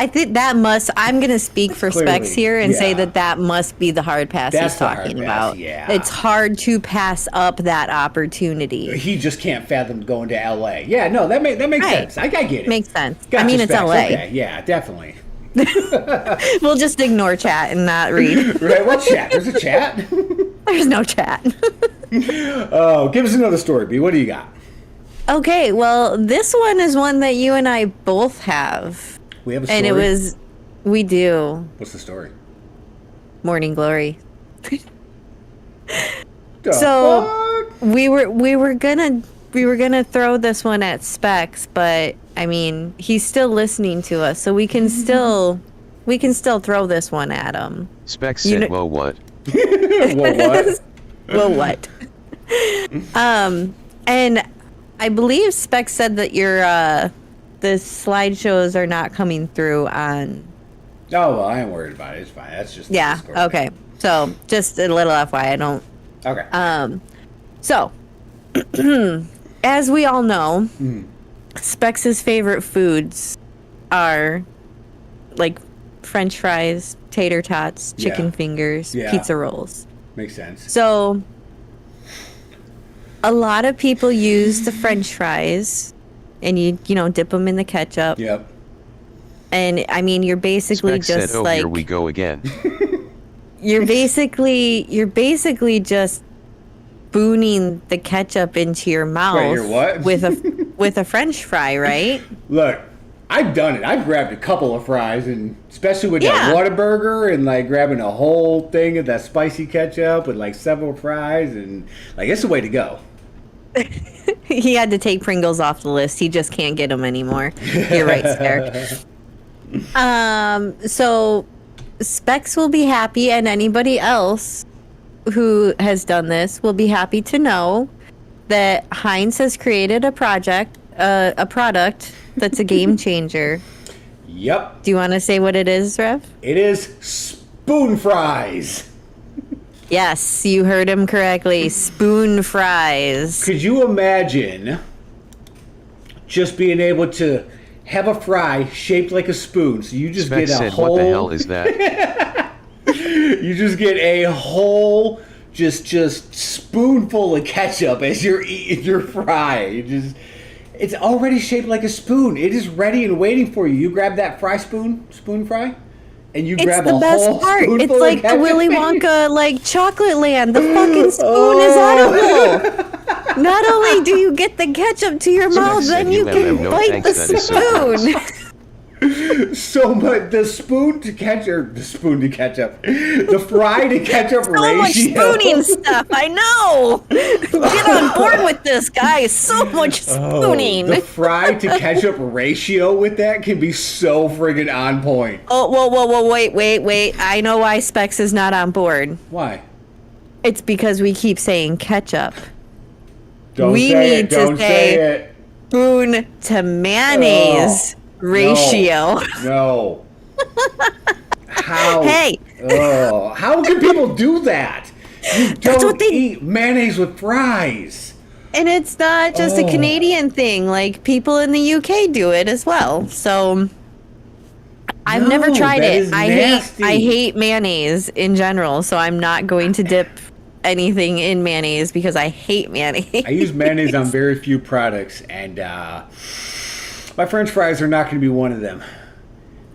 think that must. I'm going to speak for Clearly, Specs here and say that must be the hard pass That's he's talking about. Yeah. It's hard to pass up that opportunity. He just can't fathom going to LA. Yeah, no, that makes sense. I get it. Makes sense. Gotcha, I mean, it's Specs. LA. Okay, yeah, definitely. We'll just ignore chat and not read. Right? What chat? There's a chat? There's no chat. Oh, give us another story, B. What do you got? Okay, well, this one is one that you and I both have. We have a story? And we do. What's the story? Morning Glory. So we were gonna throw this one at Specs, but I mean he's still listening to us, so we can still throw this one at him. Specs said, "Whoa, what?" Whoa, what? Whoa, what? And I believe Specs said that your the slideshows are not coming through on. Oh well, I ain't worried about it. It's fine. That's just Okay. So just a little FYI, I don't. Okay. So, as we all know, Specs' favorite foods are like French fries, tater tots, chicken fingers, pizza rolls. Makes sense. So, a lot of people use the French fries, and you dip them in the ketchup. Yep. And I mean, you're basically Specs just said, like here we go again. You're basically just spooning the ketchup into your mouth. Wait, you're what? with a French fry, right? Look, I've done it. I've grabbed a couple of fries, and especially with that Whataburger, and like grabbing a whole thing of that spicy ketchup with like several fries, and like it's the way to go. He had to take Pringles off the list. He just can't get them anymore. You're right, Sarah. So Specs will be happy, and anybody else who has done this will be happy to know that Heinz has created a product that's a game changer. Yep. Do you want to say what it is, Rev? It is spoon fries. Yes, you heard him correctly. Spoon fries. Could you imagine just being able to have a fry shaped like a spoon? So you just Specs get a said, whole... what the hell is that? You just get a whole just spoonful of ketchup as you're eating your fry. It's already shaped like a spoon. It is ready and waiting for you. You grab that spoon fry, and you grab a whole spoonful It's like of ketchup. the Willy Wonka, like Chocolate Land. The fucking spoon is edible. Not only do you get the ketchup to your mouth, then you can bite the spoon. So much the fry to ketchup So ratio. much spooning stuff. I know. Get on board with this, guys. So much spooning. The fry to ketchup ratio with that can be so friggin' on point. Oh, whoa, wait. I know why Specs is not on board. Why? It's because we keep saying ketchup. Don't we say need it. Don't to say say it. spoon to mayonnaise ratio. No. How? Hey. How can people do that? You That's don't what they- eat mayonnaise with fries. And it's not just a Canadian thing. Like, people in the UK do it as well. So I've never tried that it. is I nasty. hate mayonnaise in general, so I'm not going to dip anything in mayonnaise because I hate mayonnaise. I use mayonnaise on very few products, and my French fries are not going to be one of them.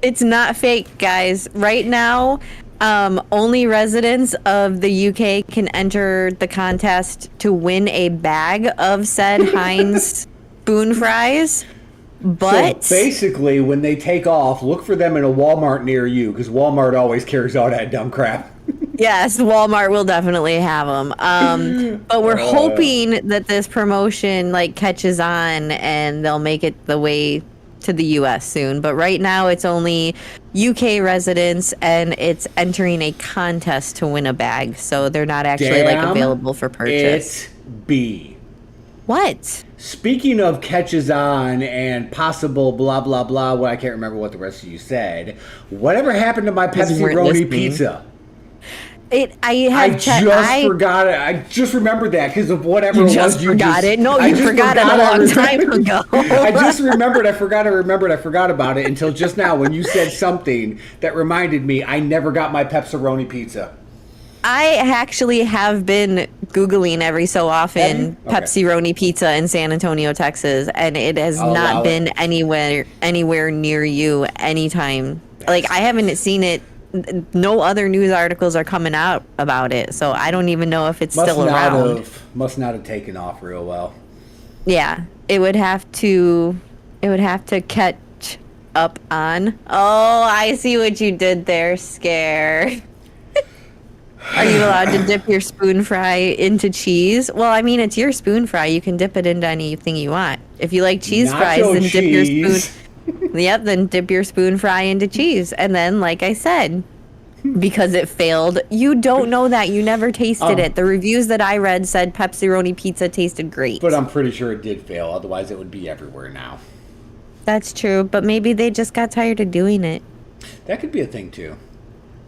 It's not fake, guys. Right now, only residents of the UK can enter the contest to win a bag of said Heinz spoon fries. But So basically, when they take off, look for them in a Walmart near you, because Walmart always carries all that dumb crap. yes, Walmart will definitely have them. But we're hoping that this promotion like catches on and they'll make it the way to the US soon. But right now it's only UK residents and it's entering a contest to win a bag. So they're not actually like available for purchase. It be. What? Speaking of catches on and possible blah blah blah, well, I can't remember what the rest of you said. Whatever happened to my Because you weren't Pepsi-Roni listening. pizza? I Forgot it. I just remembered that because of whatever You it was. just forgot it. No, I you just forgot it a long time ago. I just remembered. I forgot about it until just now when you said something that reminded me. I never got my Pepsi-Roni pizza. I actually have been Googling every so often Okay. Pepsi-Roni pizza in San Antonio, Texas, and it has not been anywhere near you anytime. Like, I haven't seen it. No other news articles are coming out about it, so I don't even know if it's still around. Must not have taken off real well. Yeah, it would have to catch up on. Oh, I see what you did there, Scare. Are you allowed to dip your spoon fry into cheese? Well, I mean, it's your spoon fry. You can dip it into anything you want. If you like cheese fries, then dip your spoon. Yep, then dip your spoon fry into cheese. And then, like I said, because it failed, you don't know that. You never tasted it. The reviews that I read said Pepsi-Roni pizza tasted great. But I'm pretty sure it did fail. Otherwise, it would be everywhere now. That's true, but maybe they just got tired of doing it. That could be a thing, too.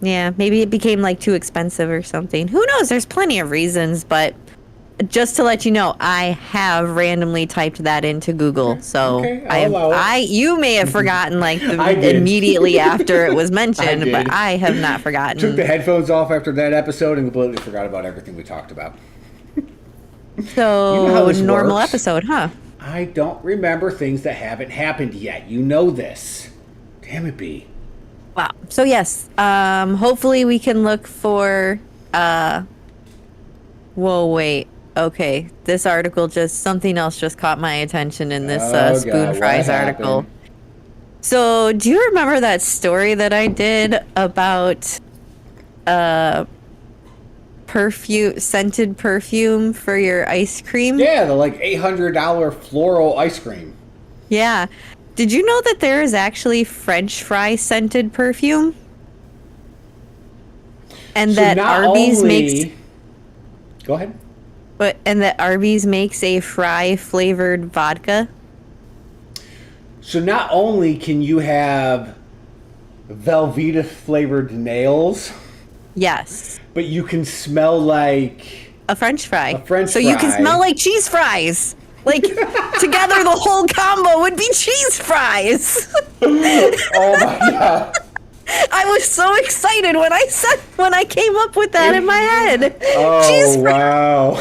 Yeah, maybe it became like too expensive or something. Who knows? There's plenty of reasons, but just to let you know, I have randomly typed that into Google. So Okay, I'll allow it. you may have forgotten like I did. immediately after it was mentioned, I did. but I have not forgotten. Took the headphones off after that episode and completely forgot about everything we talked about. So You know how this normal works. episode, huh? I don't remember things that haven't happened yet. You know this. Damn it, B. Wow. So yes, hopefully we can look for whoa, wait. Okay. This article something else just caught my attention in this Oh, spoon God, what fries article. happened? So, do you remember that story that I did about scented perfume for your ice cream? Yeah, the like $800 floral ice cream. Yeah. Did you know that there is actually French fry scented perfume? And So that not Arby's only- makes Go ahead. and that Arby's makes a fry flavored vodka? So not only can you have Velveeta flavored nails, Yes. but you can smell like a French fry. So you can smell like cheese fries. Like together, the whole combo would be cheese fries. Oh my god! I was so excited when I came up with that in my head. Oh Cheese fry. wow!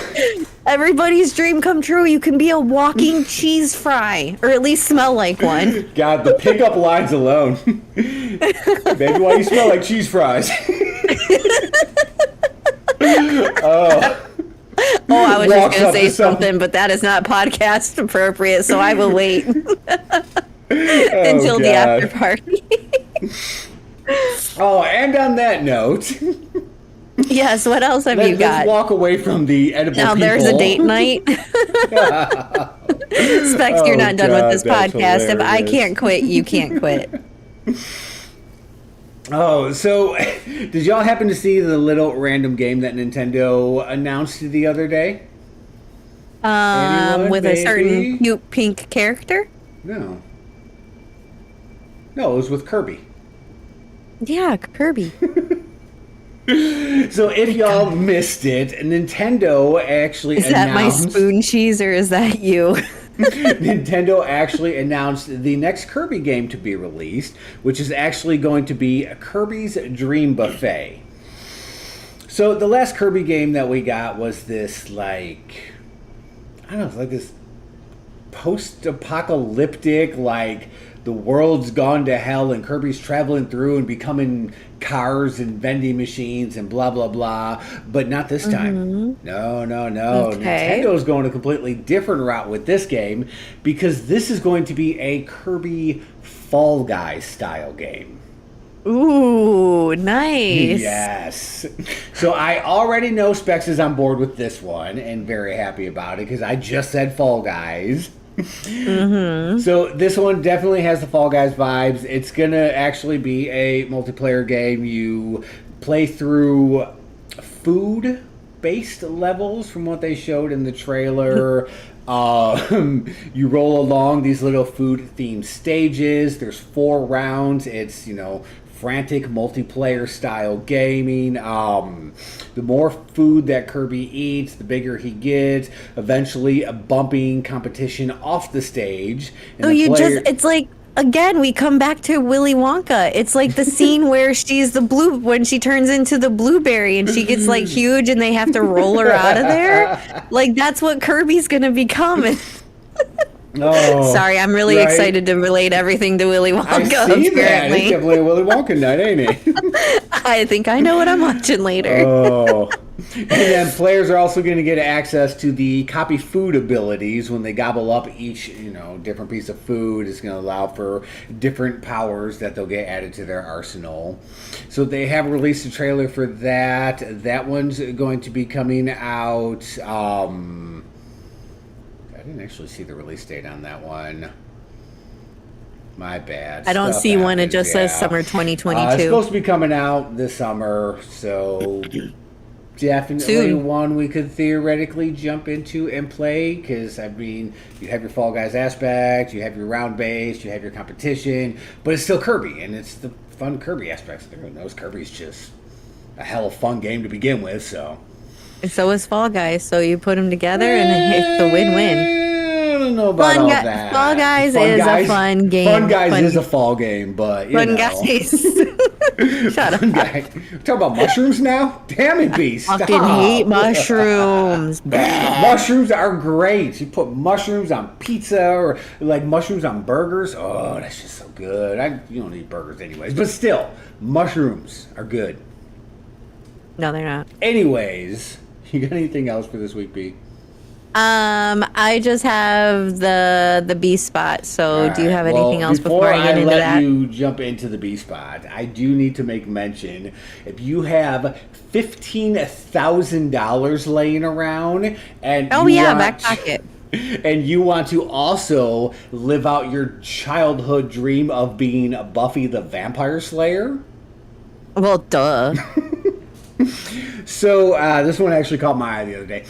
Everybody's dream come true. You can be a walking cheese fry, or at least smell like one. God, the pickup lines alone. Baby, why you smell like cheese fries? Oh, I was just going to say something, but that is not podcast appropriate, so I will wait until the after party. Oh, and on that note... Yes, what else have you got? Let's walk away from the edible now people. There's a date night. Specs, you're not done with this podcast. Hilarious. If I can't quit, you can't quit. Oh, so did y'all happen to see the little random game that Nintendo announced the other day? Anyone, with a certain cute pink character? No, it was with Kirby. Yeah, Kirby. So if y'all missed it, Nintendo actually announced... Is that my spoon cheese or is that you? Nintendo actually announced the next Kirby game to be released, which is actually going to be Kirby's Dream Buffet. So the last Kirby game that we got was this, like... I don't know, it's like this post-apocalyptic, like... The world's gone to hell and Kirby's traveling through and becoming cars and vending machines and blah, blah, blah. But not this time. No. Okay. Nintendo's going a completely different route with this game because this is going to be a Kirby Fall Guys style game. Ooh, nice. Yes. So I already know Specs is on board with this one and very happy about it because I just said Fall Guys. So this one definitely has the Fall Guys vibes. It's gonna actually be a multiplayer game. You play through food-based levels from what they showed in the trailer. You roll along these little food-themed stages. There's 4 rounds. It's, frantic multiplayer style gaming. The more food that Kirby eats, the bigger he gets, eventually bumping competition off the stage. And it's like, again, we come back to Willy Wonka. It's like the scene where she's when she turns into the blueberry and she gets like huge and they have to roll her out of there. Like that's what Kirby's gonna become. Oh, sorry, I'm really excited to relate everything to Willy Wonka. I see that. It's definitely a Willy Wonka night, ain't it? I think I know what I'm watching later. Oh. And then players are also going to get access to the copy food abilities. When they gobble up each, different piece of food, it's going to allow for different powers that they'll get added to their arsenal. So they have released a trailer for that. That one's going to be coming out... I didn't actually see the release date on that one. My bad. I don't see one. It just says summer 2022. It's supposed to be coming out this summer, so definitely one we could theoretically jump into and play. Because you have your Fall Guys aspect, you have your round base, you have your competition, but it's still Kirby, and it's the fun Kirby aspects. Everyone knows Kirby's just a hell of a fun game to begin with, so. So is FallYs, so you put them together and it's a win-win. I don't know about all that. Fall Guys is a fun game. Fun Guys is a fall game, but Fun Guys. Shut up. Talk about mushrooms now? Damn it, Bea. Stop. I fucking hate mushrooms. Mushrooms are great. You put mushrooms on pizza or like mushrooms on burgers. Oh, that's just so good. You don't eat burgers anyways, but still, mushrooms are good. No, they're not. Anyways, you got anything else for this week, Bea? I just have the B spot. So, do you have anything else before I get into that? Before I let you jump into the B spot, I do need to make mention: if you have $15,000 laying around, and back pocket, and you want to also live out your childhood dream of being Buffy the Vampire Slayer, well, duh. So this one actually caught my eye the other day.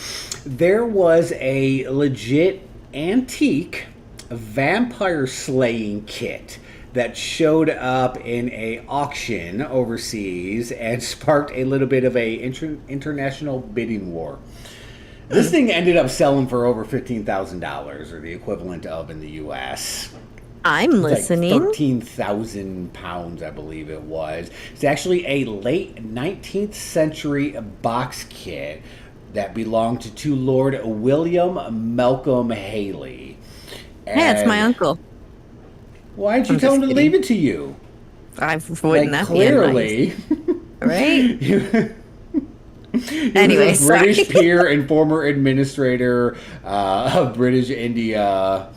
There was a legit antique vampire slaying kit that showed up in a auction overseas and sparked a little bit of a international bidding war. This thing ended up selling for over $15,000, or the equivalent of in the U.S. I'm listening. Like 13,000 pounds, I believe it was. It's actually a late 19th century box kit that belonged to Lord William Malcolm Haley. Yeah, it's my uncle. Why didn't you tell him to leave it to you? I wouldn't have clearly. Right? He anyway, was a British peer and former administrator of British India.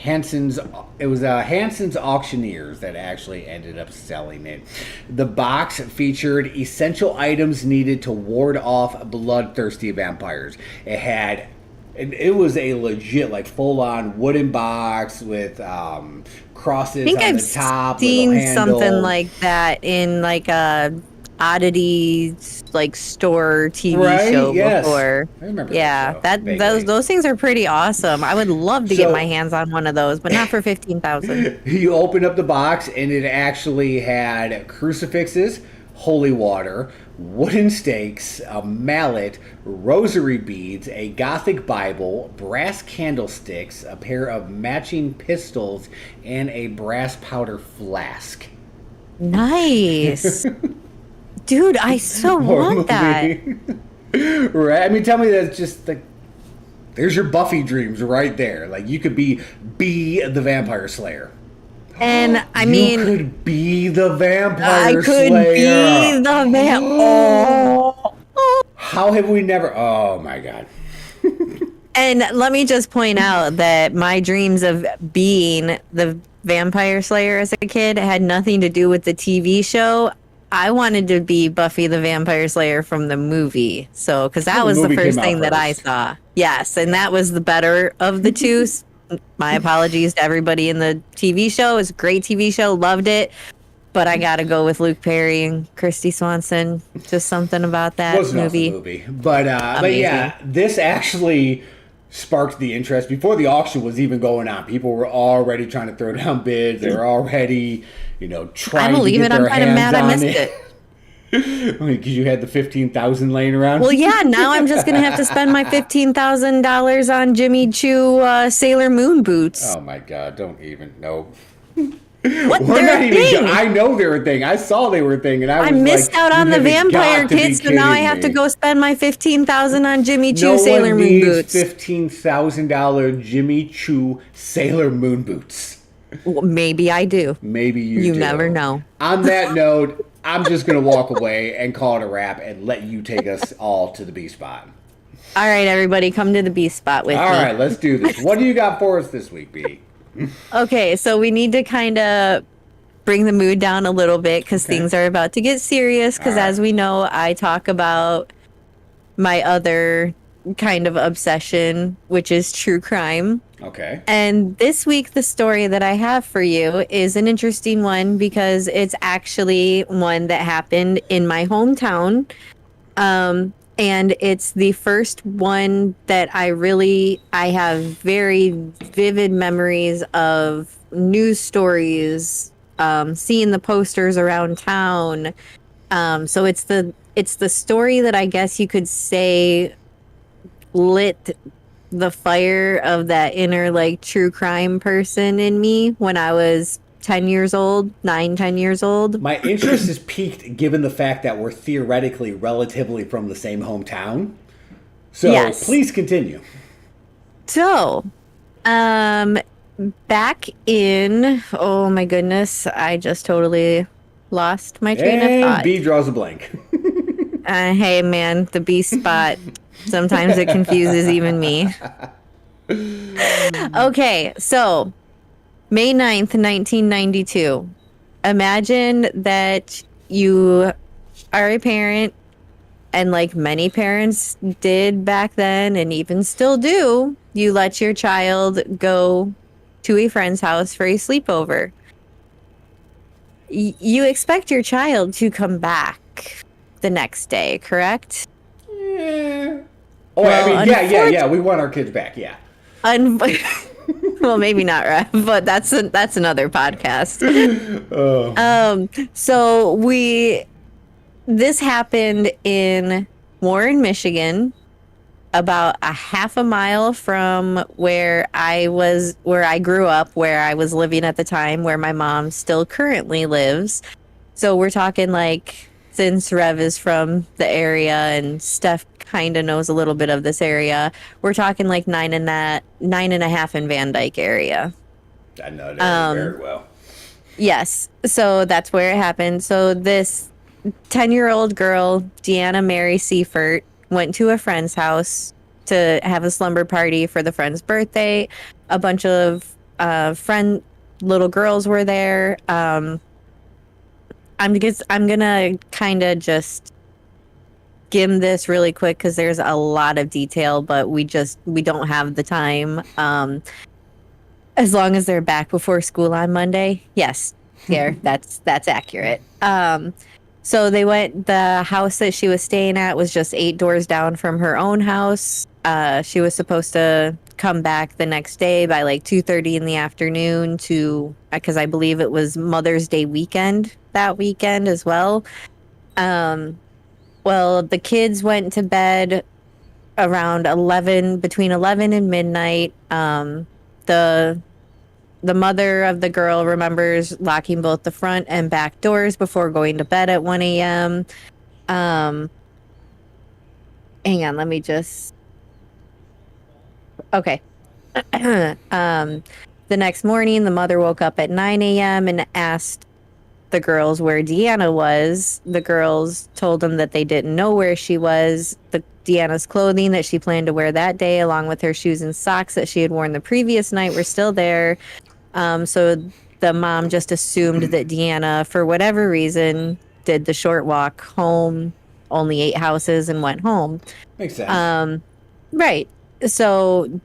It was Hanson's Auctioneers that actually ended up selling it. The box featured essential items needed to ward off bloodthirsty vampires. It was a legit, like, full-on wooden box with crosses on the top. I've seen something like that in, like, a oddities, like, store TV show before. I remember those things are pretty awesome. I would love to get my hands on one of those, but not for $15,000. You open up the box, and it actually had crucifixes, holy water, wooden stakes, a mallet, rosary beads, a Gothic Bible, brass candlesticks, a pair of matching pistols, and a brass powder flask. Nice. Dude, I so want that. Right? I mean, tell me that's just like, there's your Buffy dreams right there. Like, you could be the Vampire Slayer. And I mean, you could be the Vampire Slayer. I could be the Oh. How have we never? Oh my God. And let me just point out that my dreams of being the Vampire Slayer as a kid had nothing to do with the TV show. I wanted to be Buffy the Vampire Slayer from the movie. So, because that was the first thing that I saw. Yes, and that was the better of the two. My apologies to everybody in the TV show. It's a great TV show. Loved it. But I got to go with Luke Perry and Christy Swanson. Just something about that movie. But yeah, this actually sparked the interest. Before the auction was even going on, people were already trying to throw down bids. They were already, trying to get their hands on it. I'm kind of mad I missed it. Because you had the $15,000 laying around? Well, yeah, now I'm just going to have to spend my $15,000 on Jimmy Choo Sailor Moon boots. Oh, my God. Don't even. No. What? They're a thing. I know they're a thing. I saw they were a thing. And I missed out on the vampire kits, so now I have to go spend my $15,000 on Jimmy Choo Sailor Moon boots. $15,000 Jimmy Choo Sailor Moon boots. Well, maybe I do. Maybe you do. You never know. On that note, I'm just going to walk away and call it a wrap and let you take us all to the B spot. All right, everybody, come to the B spot with me. All right, let's do this. What do you got for us this week, B? Okay, so we need to kind of bring the mood down a little bit because things are about to get serious. Because as we know, I talk about my other kind of obsession, which is true crime. Okay. And this week, the story that I have for you is an interesting one because it's actually one that happened in my hometown. And it's the first one that I have very vivid memories of news stories, seeing the posters around town. So it's the story that I guess you could say lit the fire of that inner, like, true crime person in me when I was 10 years old. My interest is piqued given the fact that we're theoretically relatively from the same hometown. So yes. Please continue. So, back in, oh my goodness, I just totally lost my train of thought. B draws a blank. Hey man, the B spot. Sometimes it confuses even me. Okay, so May 9th, 1992. Imagine that you are a parent, and like many parents did back then and even still do, you let your child go to a friend's house for a sleepover. You expect your child to come back the next day, correct? Yeah. Oh, well, I mean, yeah. We want our kids back, yeah. Well, maybe not, Rev, but that's another podcast. This happened in Warren, Michigan, about a half a mile from where I grew up, where I was living at the time, where my mom still currently lives. So we're talking like, since Rev is from the area and Steph kind of knows a little bit of this area, we're talking like 9.5 in Van Dyke area. I know that very well. Yes. So that's where it happened. So this 10-year-old girl, Deanna Mary Seifert, went to a friend's house to have a slumber party for the friend's birthday. A bunch of little girls were there. I'm gonna kind of just skim this really quick because there's a lot of detail, but we don't have the time. As long as they're back before school on Monday, yes, here that's accurate. So the house that she was staying at was just 8 doors down from her own house. She was supposed to come back the next day by like 2:30 in the afternoon because I believe it was Mother's Day weekend that weekend as well. Well, the kids went to bed around between 11 and midnight. The mother of the girl remembers locking both the front and back doors before going to bed at 1 a.m. Hang on, let me just... Okay. The next morning, the mother woke up at 9 a.m. and asked the girls where Deanna was. The girls told them that they didn't know where she was. Deanna's clothing that she planned to wear that day, along with her shoes and socks that she had worn the previous night, were still there. So the mom just assumed that Deanna, for whatever reason, did the short walk home, only 8 houses, and went home. Makes sense. Right. So,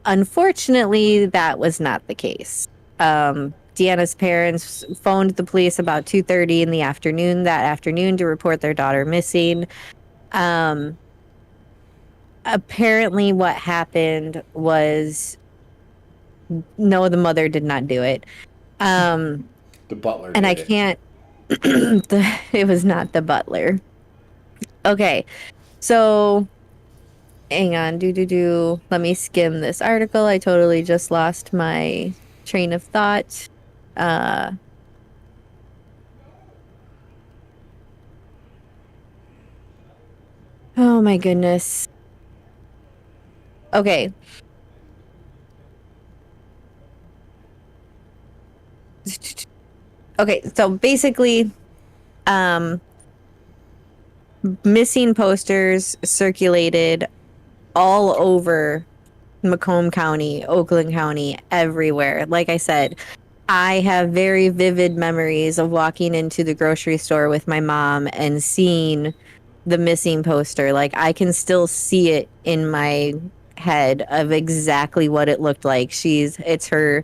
unfortunately, that was not the case. Deanna's parents phoned the police about 2:30 in the afternoon that afternoon to report their daughter missing. Apparently, what happened was... No, the mother did not do it. The butler did. And I can't... It was not the butler. Okay. So, hang on. Let me skim this article. I totally just lost my train of thought. Oh my goodness. Okay. Okay, so basically, missing posters circulated all over Macomb County, Oakland County, everywhere. Like I said, I have very vivid memories of walking into the grocery store with my mom and seeing the missing poster. Like, I can still see it in my head of exactly what it looked like. It's her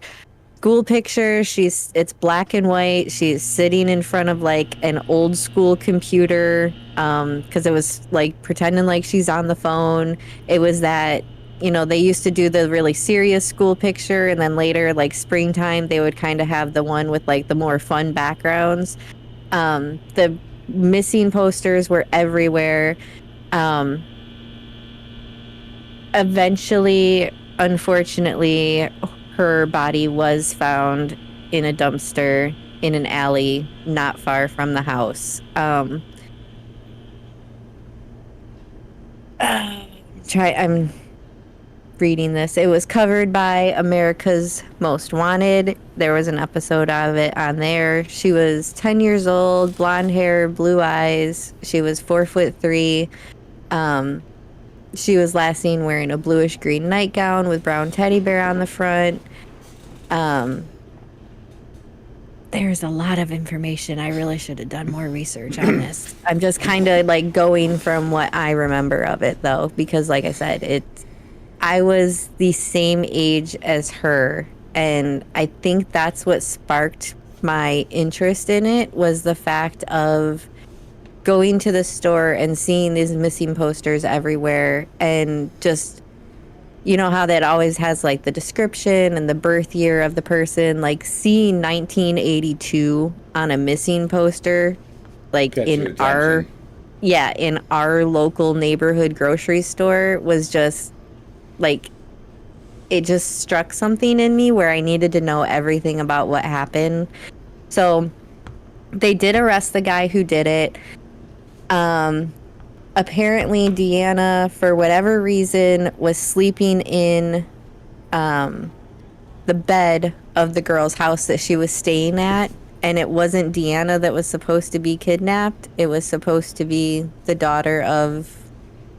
school picture. It's black and white. She's sitting in front of like an old school computer, because it was like pretending like she's on the phone. It was that, they used to do the really serious school picture, and then later, like springtime, they would kind of have the one with like the more fun backgrounds. The missing posters were everywhere. Eventually, unfortunately, her body was found in a dumpster in an alley not far from the house. I'm reading this. It was covered by America's Most Wanted. There was an episode of it on there. She was 10 years old, blonde hair, blue eyes. She was 4'3". She was last seen wearing a bluish green nightgown with brown teddy bear on the front. There's a lot of information. I really should have done more research on this. I'm just kind of like going from what I remember of it, though, because like I said, I was the same age as her, and I think that's what sparked my interest in it, was the fact of going to the store and seeing these missing posters everywhere and just you know how that always has like the description and the birth year of the person, like seeing 1982 on a missing poster, like in our local neighborhood grocery store was just like, it just struck something in me where I needed to know everything about what happened. So they did arrest the guy who did it. Apparently Deanna, for whatever reason, was sleeping in the bed of the girl's house that she was staying at, and it wasn't Deanna that was supposed to be kidnapped. It was supposed to be the daughter of,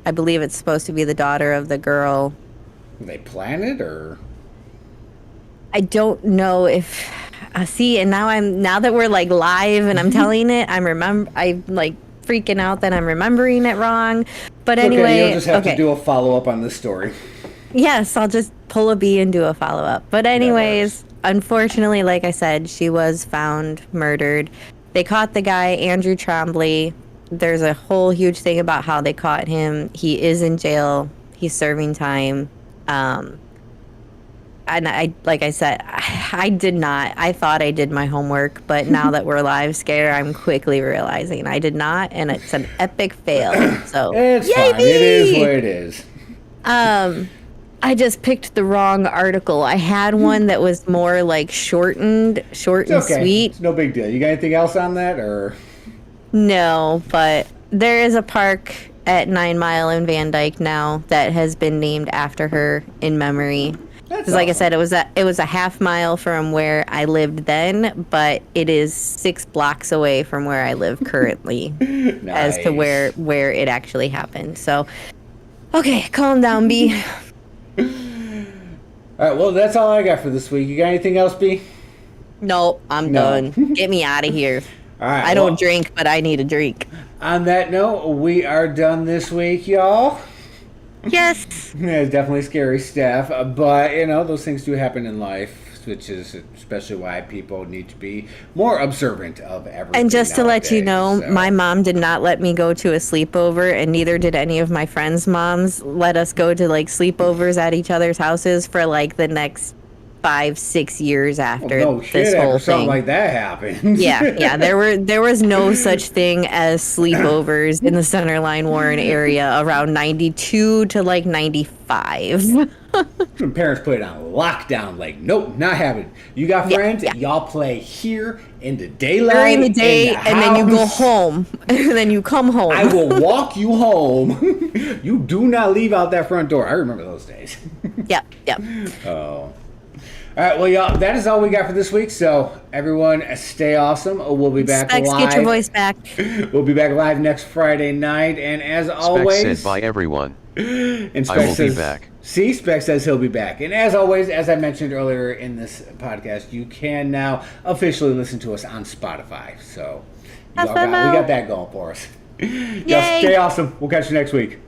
I believe it's supposed to be the daughter of the girl. They planned it, or? I don't know if, see, and now that we're like live and I'm telling it, I'm like freaking out that I'm remembering it wrong. But anyway, okay, you'll just have to do a follow-up on this story. Yes, I'll just pull a B and do a follow-up. But anyways, unfortunately, like I said, she was found murdered. They caught the guy, Andrew Trombley. There's a whole huge thing about how they caught him. He is in jail. He's serving time. And I, like I said, I thought I did my homework, but now that we're live scare, I'm quickly realizing I did not, and it's an epic fail. So it's fine. Me! It is what it is. I just picked the wrong article. I had one that was more like short and sweet. It's no big deal. You got anything else on that, or? No, but there is a park at 9 Mile in Van Dyke now that has been named after her in memory. Because like I said, it was a half mile from where I lived then, but it is 6 blocks away from where I live currently. Nice. As to where it actually happened. So, okay, calm down, B. All right, well, that's all I got for this week. You got anything else, B? Nope, I'm done. Get me out of here. All right. I don't drink, but I need a drink. On that note, we are done this week, y'all. Yes. Yeah, it's definitely scary stuff, but you know, those things do happen in life, which is especially why people need to be more observant of everything. And just to let you know, so. my mom did not let me go to a sleepover, and neither did any of my friends' moms let us go to like sleepovers at each other's houses for like the next 5-6 years after this whole thing. Something like that happened. Yeah. There was no such thing as sleepovers in the Centerline Warren area around 92 to like 95. When parents put it on lockdown, like, nope, not happening. You got friends, y'all play here in the daylight. During the day, and then you go home, and then you come home. I will walk you home. You do not leave out that front door. I remember those days. Yep. Oh. All right, well, y'all, that is all we got for this week. So, everyone, stay awesome. We'll be back live. Get your voice back. We'll be back live next Friday night. And as always... Specs said bye, everyone. And I will be back. See, Specs says he'll be back. And as always, as I mentioned earlier in this podcast, you can now officially listen to us on Spotify. So, we got that going for us. Y'all stay awesome. We'll catch you next week.